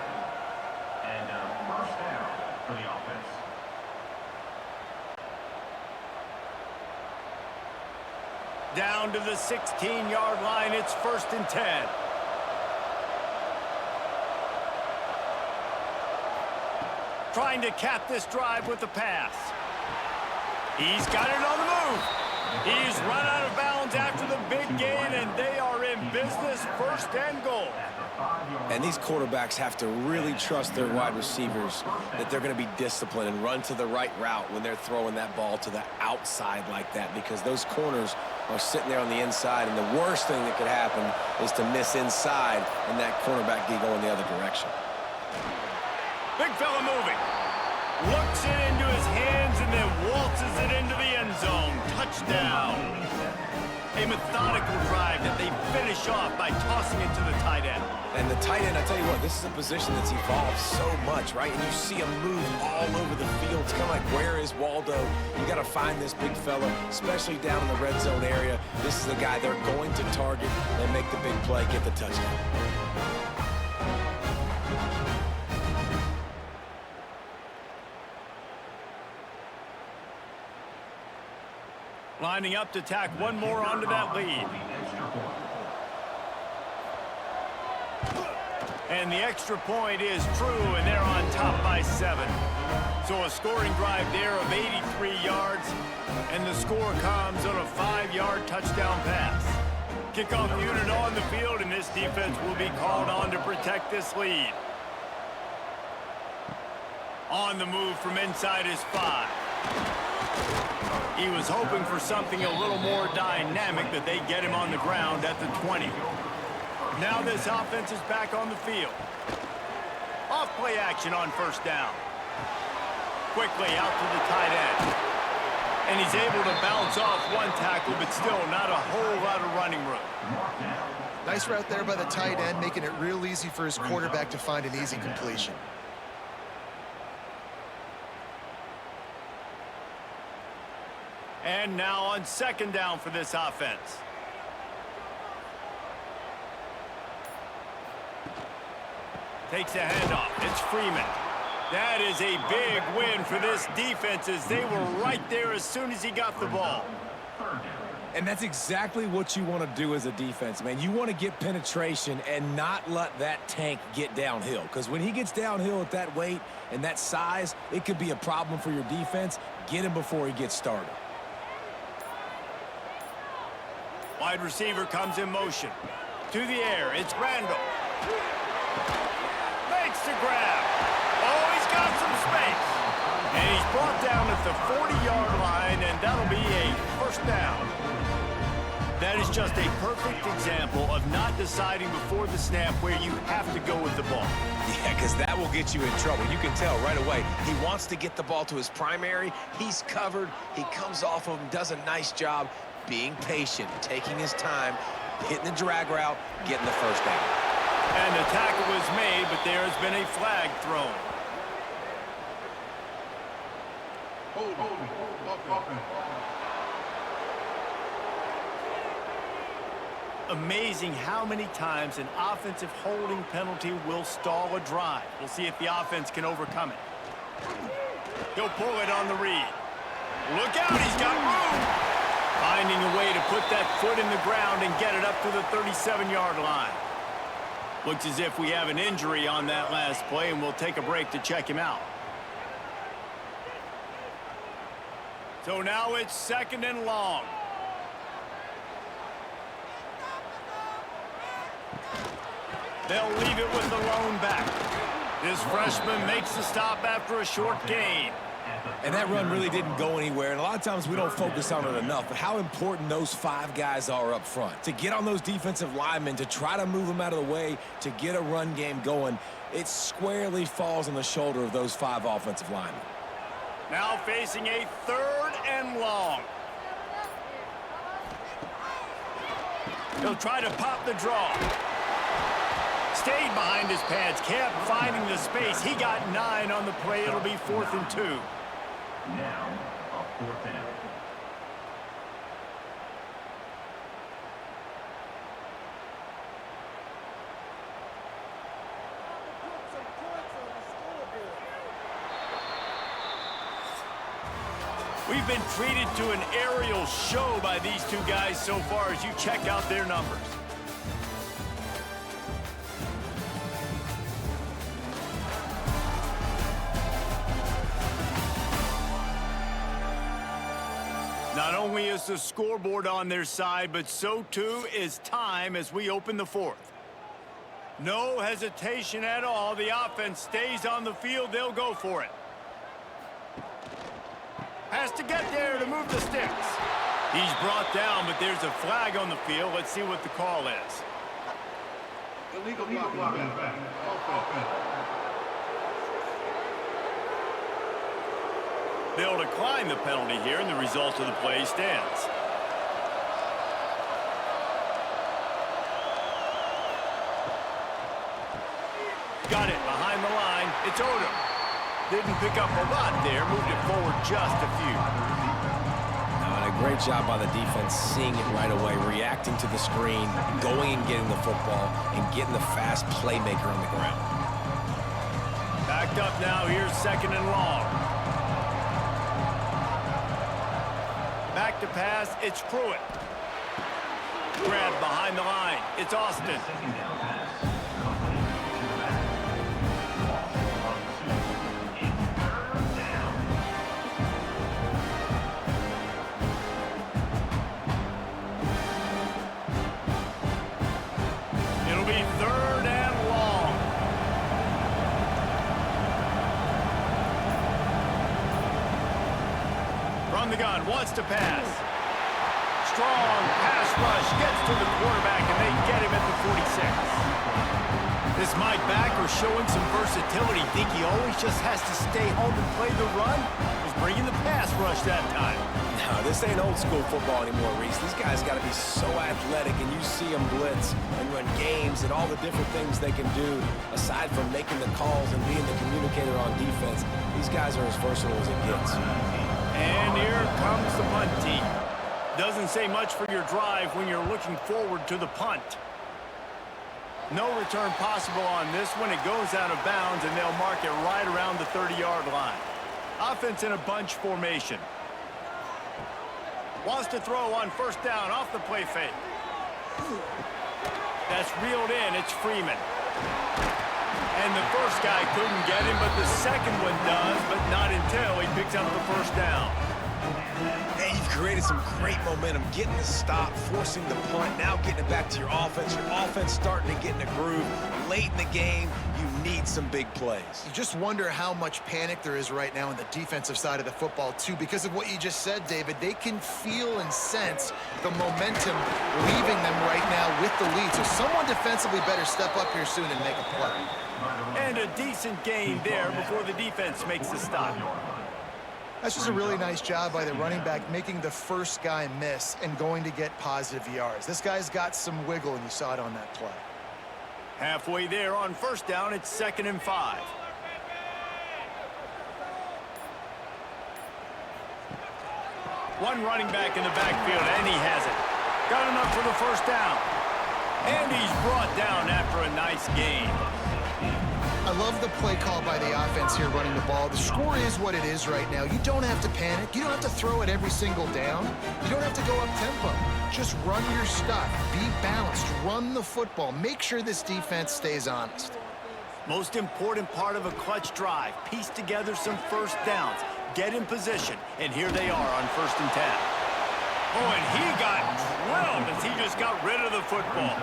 And a first down for the offense. Down to the 16-yard line. It's 1st and 10. Trying to cap this drive with the pass. He's got it on the move. He's run out of bounds after the big gain, and they are in business, 1st and goal. And these quarterbacks have to really trust their wide receivers that they're going to be disciplined and run to the right route when they're throwing that ball to the outside like that, because those corners are sitting there on the inside, and the worst thing that could happen is to miss inside and that cornerback be going the other direction. Big fella moving. Looks it into his hands and then waltzes it into the end zone. Touchdown. A methodical drive that they finish off by tossing it to the tight end. And the tight end, I tell you what, this is a position that's evolved so much, right? And you see him move all over the field. It's kind of like, where is Waldo? You got to find this big fella, especially down in the red zone area. This is the guy they're going to target and make the big play, get the touchdown. Lining up to tack one more onto that lead. And the extra point is true, and they're on top by 7. So a scoring drive there of 83 yards, and the score comes on a 5-yard touchdown pass. Kickoff unit on the field, and this defense will be called on to protect this lead. On the move from inside his 5. He was hoping for something a little more dynamic, that they get him on the ground at the 20. Now this offense is back on the field. Off play action on 1st down. Quickly out to the tight end. And he's able to bounce off one tackle, but still not a whole lot of running room. Nice route there by the tight end, making it real easy for his quarterback to find an easy completion. And now on 2nd down for this offense. Takes a handoff. It's Freeman. That is a big win for this defense, as they were right there as soon as he got the ball. And that's exactly what you want to do as a defense, man. You want to get penetration and not let that tank get downhill, because when he gets downhill at that weight and that size, it could be a problem for your defense. Get him before he gets started. Wide receiver comes in motion. To the air, it's Randall. Makes the grab. Oh, he's got some space. And he's brought down at the 40-yard line, and that'll be a 1st down. That is just a perfect example of not deciding before the snap where you have to go with the ball. Yeah, because that will get you in trouble. You can tell right away. He wants to get the ball to his primary. He's covered. He comes off of him, does a nice job being patient, taking his time, hitting the drag route, getting the 1st down. And the tackle was made, but there has been a flag thrown. Amazing how many times an offensive holding penalty will stall a drive. We'll see if the offense can overcome it. He'll pull it on the read. Look out, he's got room. Finding a way to put that foot in the ground and get it up to the 37-yard line. Looks as if we have an injury on that last play, and we'll take a break to check him out. So now it's 2nd and long. They'll leave it with the lone back. This freshman makes the stop after a short gain. And that run really didn't go anywhere, and a lot of times we don't focus on it enough, but how important those 5 guys are up front. To get on those defensive linemen, to try to move them out of the way, to get a run game going, it squarely falls on the shoulder of those 5 offensive linemen. Now facing a 3rd and long. He'll try to pop the draw. Stayed behind his pads, kept finding the space. He got 9 on the play. It'll be 4th and 2. Now, a 4th down. We've been treated to an aerial show by these 2 guys so far as you check out their numbers. Not only is the scoreboard on their side, but so too is time as we open the 4th. No hesitation at all. The offense stays on the field. They'll go for it. Has to get there to move the sticks. He's brought down, but there's a flag on the field. Let's see what the call is. Illegal block in the back. Offense. They'll decline the penalty here, and the result of the play stands. Got it behind the line. It's Odom. Didn't pick up a lot there. Moved it forward just a few. And a great job by the defense seeing it right away, reacting to the screen, going and getting the football, and getting the fast playmaker on the ground. Backed up now. Here's 2nd and long. Back to pass. It's Pruitt. Grab behind the line. It's Austin. 2nd down pass. Company to the back. Loss on 2. It's 3rd down. It'll be 3rd and long. From the gun, wants to pass. Strong pass rush, gets to the quarterback, and they get him at the 46. This Mike backer showing some versatility. Think he always just has to stay home and play the run? Was bringing the pass rush that time. No, this ain't old school football anymore, Reese. These guys got to be so athletic, and you see them blitz and run games and all the different things they can do. Aside from making the calls and being the communicator on defense, these guys are as versatile as it gets. And here comes the punt team. Doesn't say much for your drive when you're looking forward to the punt. No return possible on this one. It goes out of bounds, and they'll mark it right around the 30-yard line. Offense in a bunch formation. Wants to throw on 1st down off the play fake. That's reeled in. It's Freeman. And the first guy couldn't get him, but the second one does, but not until he picks up the 1st down. Hey, you've created some great momentum, getting the stop, forcing the punt, now getting it back to your offense. Your offense starting to get in a groove. Late in the game, you need some big plays. You just wonder how much panic there is right now on the defensive side of the football, too, because of what you just said, David. They can feel and sense the momentum leaving them right now with the lead. So someone defensively better step up here soon and make a play. And a decent gain there before the defense makes the stop. That's just a really nice job by the running back, making the first guy miss and going to get positive yards. This guy's got some wiggle, and you saw it on that play. Halfway there on 1st down, it's 2nd and 5. One running back in the backfield, and he has it. Got enough for the 1st down. And he's brought down after a nice gain. I love the play call by the offense here running the ball. The score is what it is right now. You don't have to panic. You don't have to throw it every single down. You don't have to go up tempo. Just run your stuff. Be balanced. Run the football. Make sure this defense stays honest. Most important part of a clutch drive. Piece together some 1st downs. Get in position. And here they are on 1st and 10. Oh, and he got drilled as he just got rid of the football.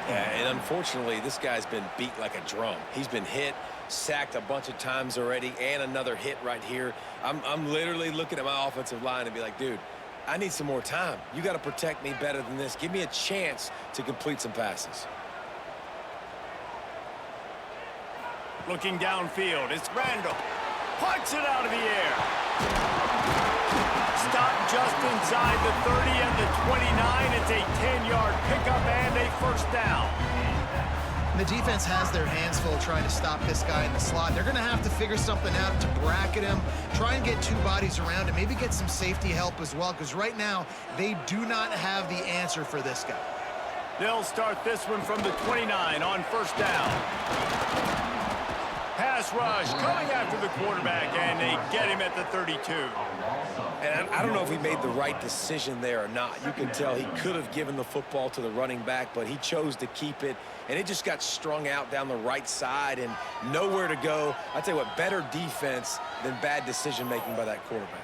Yeah, and unfortunately, this guy's been beat like a drum. He's been hit, sacked a bunch of times already, and another hit right here. I'm literally looking at my offensive line and be like, dude, I need some more time. You got to protect me better than this. Give me a chance to complete some passes. Looking downfield, it's Randall. Puts it out of the air. Stopped just inside the 30 and the 29. It's a 10-yard pickup and a first down. The defense has their hands full trying to stop this guy in the slot. They're going to have to figure something out to bracket him, try and get two bodies around him, maybe get some safety help as well, because right now they do not have the answer for this guy. They'll start this one from the 29 on first down. Pass rush coming after the quarterback, and they get him at the 32. And I don't know if he made the right decision there or not. You can tell he could have given the football to the running back, but he chose to keep it, and it just got strung out down the right side and nowhere to go. I tell you what, better defense than bad decision-making by that quarterback.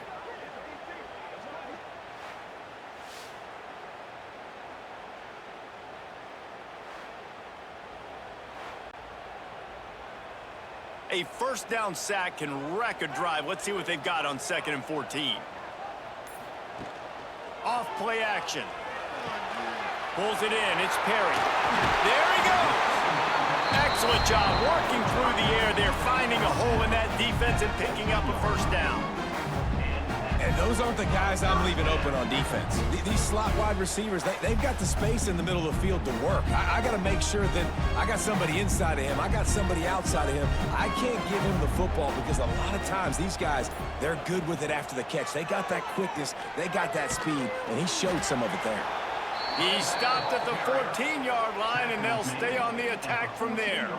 A first down sack can wreck a drive. Let's see what they've got on 2nd and 14. Off play action. Pulls it in. It's Perry. There he goes. Excellent job working through the air. They're finding a hole in that defense and picking up a first down. And those aren't the guys I'm leaving open on defense. These slot wide receivers, they've got the space in the middle of the field to work. I got to make sure that I got somebody inside of him. I got somebody outside of him. I can't give him the football because a lot of times these guys, they're good with it after the catch. They got that quickness. They got that speed, and he showed some of it there. He stopped at the 14-yard line, and they'll stay on the attack from there.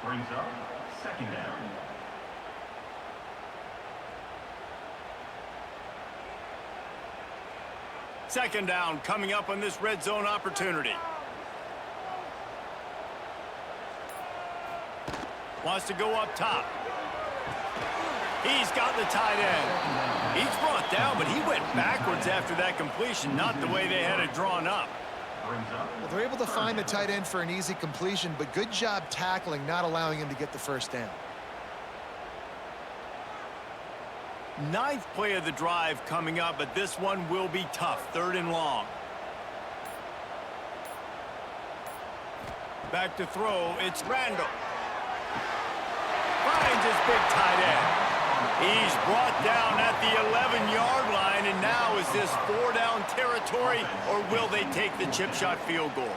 Brings up 2nd down. Second down coming up on this red zone opportunity. Wants to go up top. He's got the tight end. He's brought down, but he went backwards after that completion, not the way they had it drawn up. Well, they're able to find the tight end for an easy completion, but good job tackling, not allowing him to get the first down. 9th play of the drive coming up, but this one will be tough. 3rd and long. Back to throw. It's Randall. Finds his big tight end. He's brought down at the 11-yard line, and now is this 4-down territory, or will they take the chip shot field goal?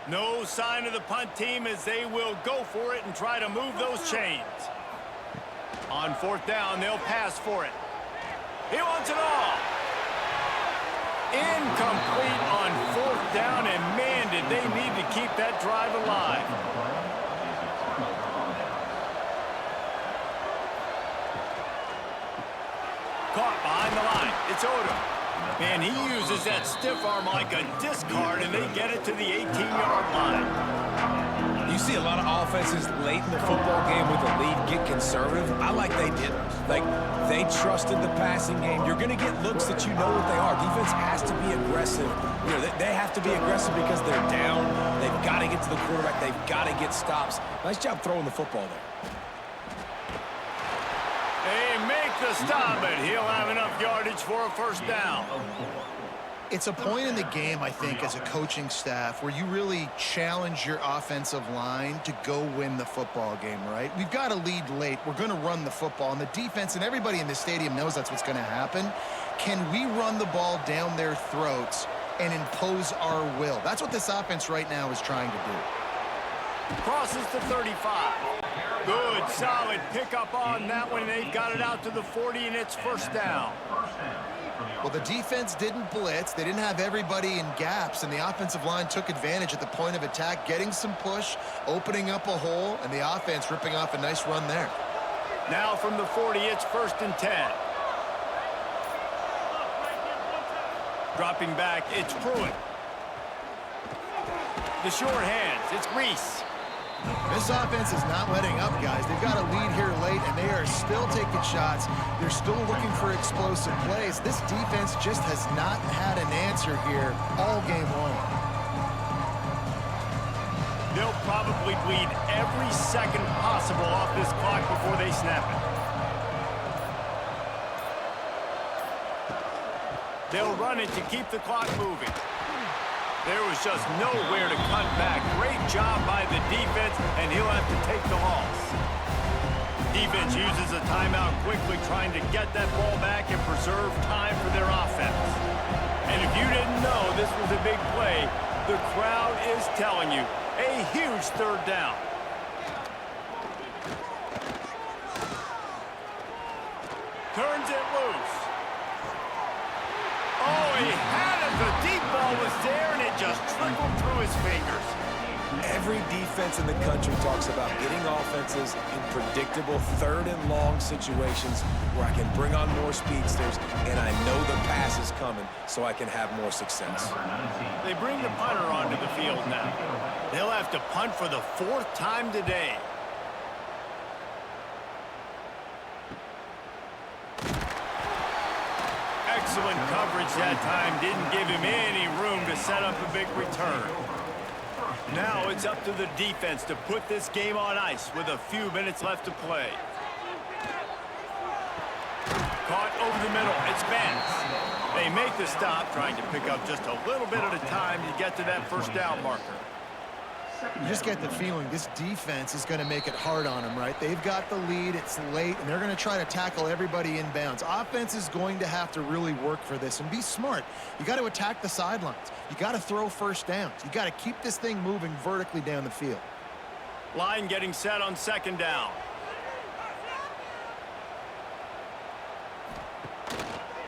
No sign of the punt team as they will go for it and try to move those chains. On 4th down, they'll pass for it. He wants it all. Incomplete on 4th down, and man, did they need to keep that drive alive. Caught behind the line. It's Odom. Man, he uses that stiff arm like a discard, and they get it to the 18-yard line. You see a lot of offenses late in the football game with a lead get conservative. I like they did. Like, they trusted the passing game. You're going to get looks that you know what they are. Defense has to be aggressive. You know, they have to be aggressive because they're down. They've got to get to the quarterback. They've got to get stops. Nice job throwing the football there. They make the stop, but he'll have enough yardage for a first down. It's a point in the game, I think, as a coaching staff where you really challenge your offensive line to go win the football game, right? We've got a lead late. We're going to run the football, and the defense and everybody in the stadium knows that's what's going to happen. Can we run the ball down their throats and impose our will? That's what this offense right now is trying to do. Crosses the 35. Good, solid pickup on that one. They've got it out to the 40, and it's first down. Well, the defense didn't blitz. They didn't have everybody in gaps, and the offensive line took advantage at the point of attack, getting some push, opening up a hole, and the offense ripping off a nice run there. Now from the 40, it's 1st and 10. Dropping back, it's Pruitt. The short hands, it's Reese. This offense is not letting up, guys. They've got a lead here late, and they are still taking shots. They're still looking for explosive plays. This defense just has not had an answer here all game long. They'll probably bleed every second possible off this clock before they snap it. They'll run it to keep the clock moving. There was just nowhere to cut back. Great job by the defense, and he'll have to take the loss. Defense uses a timeout quickly, trying to get that ball back and preserve time for their offense. And if you didn't know this was a big play, the crowd is telling you, a huge third down. Turns it loose. Oh, he had it. The deep ball was there, and it just trickled through his fingers. Every defense in the country talks about getting offenses in predictable third and long situations where I can bring on more speedsters, and I know the pass is coming, so I can have more success. They bring the punter onto the field now. They'll have to punt for the 4th time today. Excellent coverage that time. Didn't give him any room to set up a big return. Now it's up to the defense to put this game on ice with a few minutes left to play. Caught over the middle. It's Bandits. They make the stop, trying to pick up just a little bit at a time to get to that first down marker. You just get the feeling this defense is going to make it hard on them, right? They've got the lead, it's late, and they're going to try to tackle everybody inbounds. Offense is going to have to really work for this and be smart. You got to attack the sidelines. You got to throw first downs. You got to keep this thing moving vertically down the field. Line getting set on 2nd down.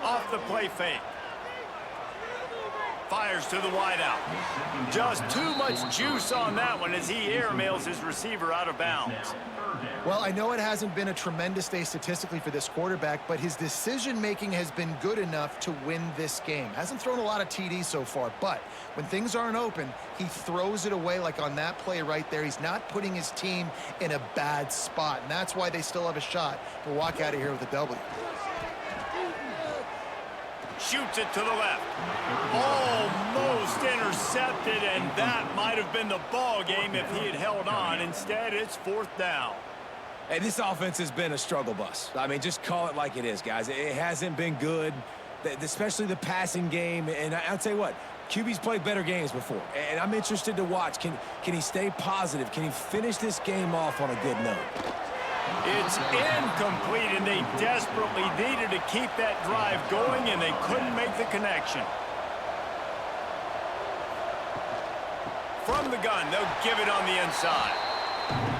Off the play fake. Fires to the wideout. Just too much juice on that one as he airmails his receiver out of bounds. Well, I know it hasn't been a tremendous day statistically for this quarterback, but his decision-making has been good enough to win this game. Hasn't thrown a lot of TDs so far, but when things aren't open, he throws it away like on that play right there. He's not putting his team in a bad spot, and that's why they still have a shot to walk out of here with a W. Shoots it to the left. Almost intercepted, and that might have been the ball game if he had held on. Instead, it's 4th down. Hey, this offense has been a struggle bus. I mean, just call it like it is, guys. It hasn't been good, especially the passing game. And I'll tell you what, QB's played better games before, and I'm interested to watch. Can he stay positive? Can he finish this game off on a good note? It's incomplete, and they desperately needed to keep that drive going, and they couldn't make the connection. From the gun, they'll give it on the inside.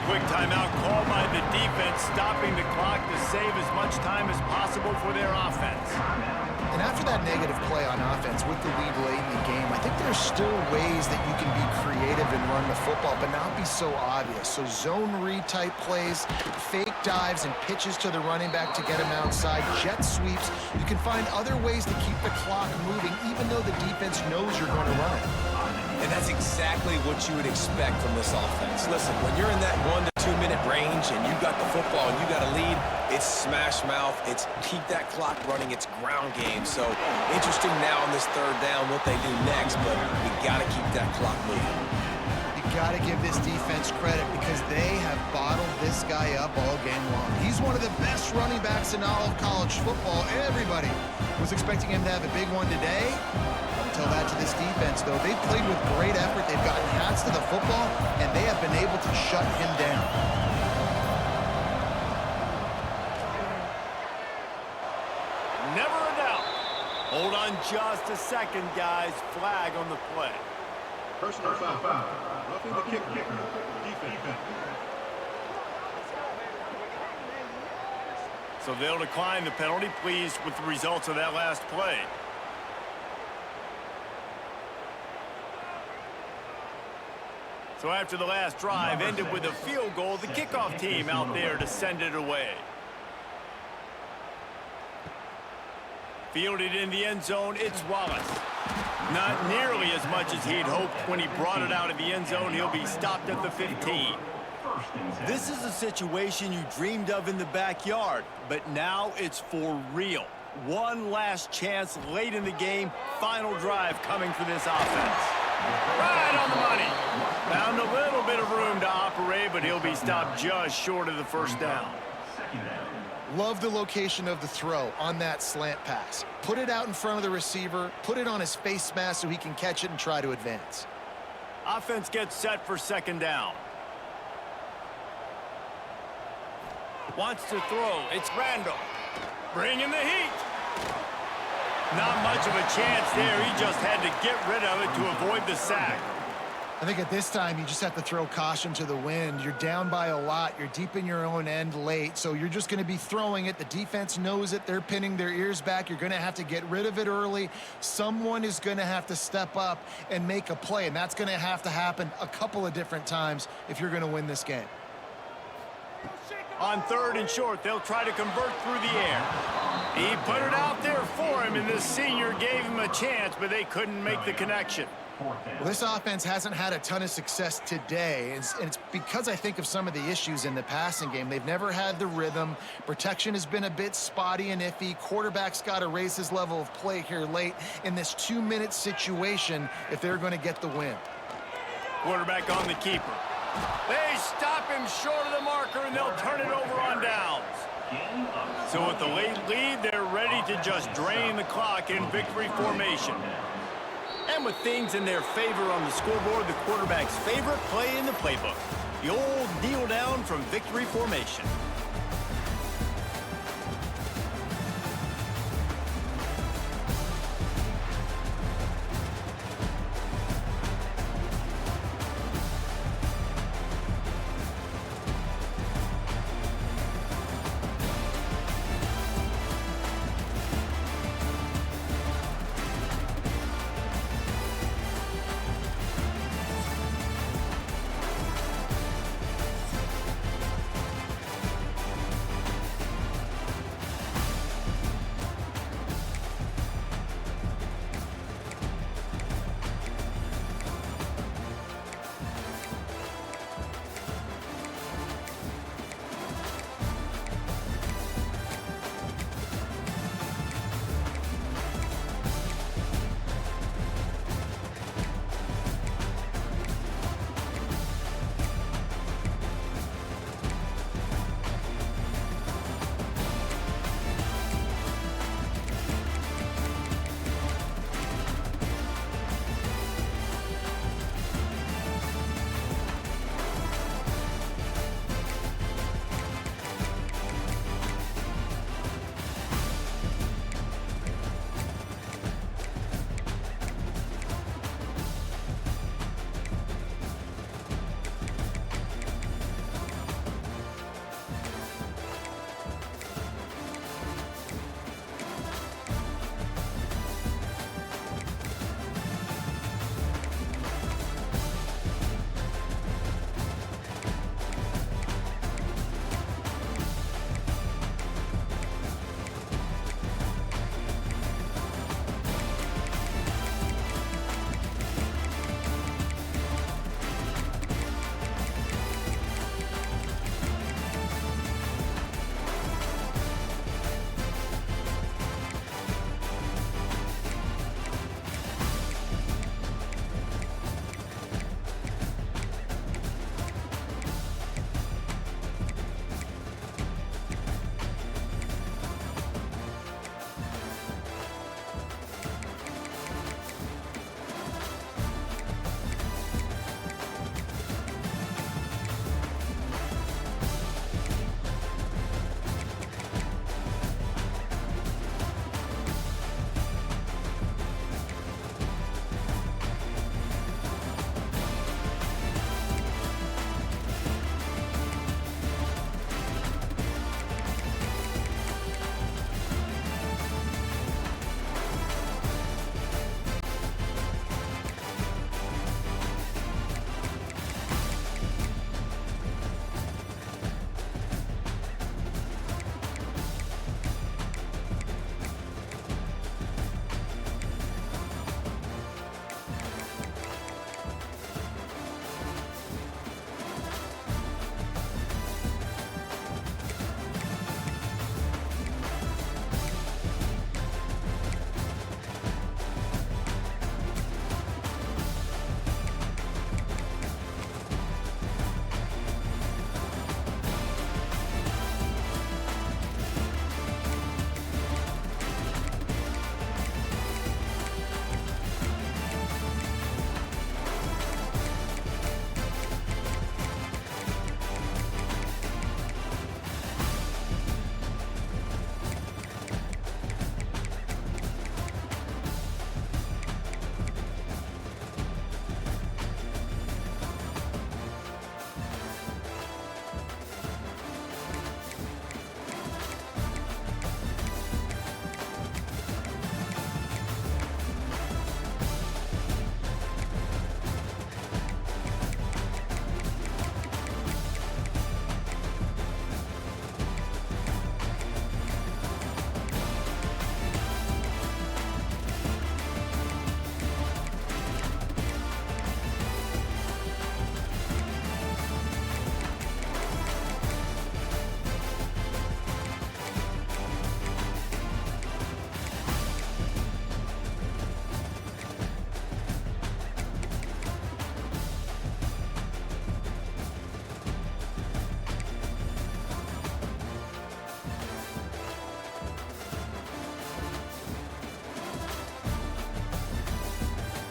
Quick timeout called by the defense, stopping the clock to save as much time as possible for their offense. And after that negative play on offense with the lead late in the game, I think there's still ways that you can be creative and run the football, but not be so obvious. So zone read type plays, fake dives and pitches to the running back to get him outside, jet sweeps. You can find other ways to keep the clock moving, even though the defense knows you're going to run it. And that's exactly what you would expect from this offense. Listen, when you're in that 1 to 2 minute range and you got the football and you got a lead, it's smash mouth, it's keep that clock running, it's ground game. So interesting now on this 3rd down what they do next, but we got to keep that clock moving. You got to give this defense credit because they have bottled this guy up all game long. He's one of the best running backs in all of college football. Everybody was expecting him to have a big one today. Until that to this defense, though. They've played with great effort. They've gotten hats to the football, and they have been able to shut him down. Never a doubt. Hold on just a second, guys. Flag on the play. Personal foul. Roughing the kicker. Defense. So they'll decline the penalty. Pleased with the results of that last play. So after the last drive ended with a field goal, the kickoff team out there to send it away. Fielded in the end zone, it's Wallace. Not nearly as much as he'd hoped when he brought it out of the end zone. He'll be stopped at the 15. First and 10. This is a situation you dreamed of in the backyard, but now it's for real. One last chance late in the game. Final drive coming for this offense. Right on the money. Found a little bit of room to operate, but he'll be stopped just short of the first down. Second down. Love the location of the throw on that slant pass. Put it out in front of the receiver, put it on his face mask so he can catch it and try to advance. Offense gets set for second down. Wants to throw. It's Randall. Bringing the heat. Not much of a chance there. He just had to get rid of it to avoid the sack. I think at this time, you just have to throw caution to the wind. You're down by a lot. You're deep in your own end late, so you're just going to be throwing it. The defense knows it. They're pinning their ears back. You're going to have to get rid of it early. Someone is going to have to step up and make a play, and that's going to have to happen a couple of different times if you're going to win this game. On third and short, they'll try to convert through the air. He put it out there for him, and this senior gave him a chance, but they couldn't make the connection. Well, this offense hasn't had a ton of success today, and it's because I think of some of the issues in the passing game. They've never had the rhythm. Protection has been a bit spotty and iffy. Quarterback's got to raise his level of play here late in this 2-minute situation if they're going to get the win. Quarterback on the keeper. They stop him short of the marker, and they'll turn it over on downs. So with the late lead, they're ready to just drain the clock in victory formation. And with things in their favor on the scoreboard, the quarterback's favorite play in the playbook, the old kneel down from victory formation.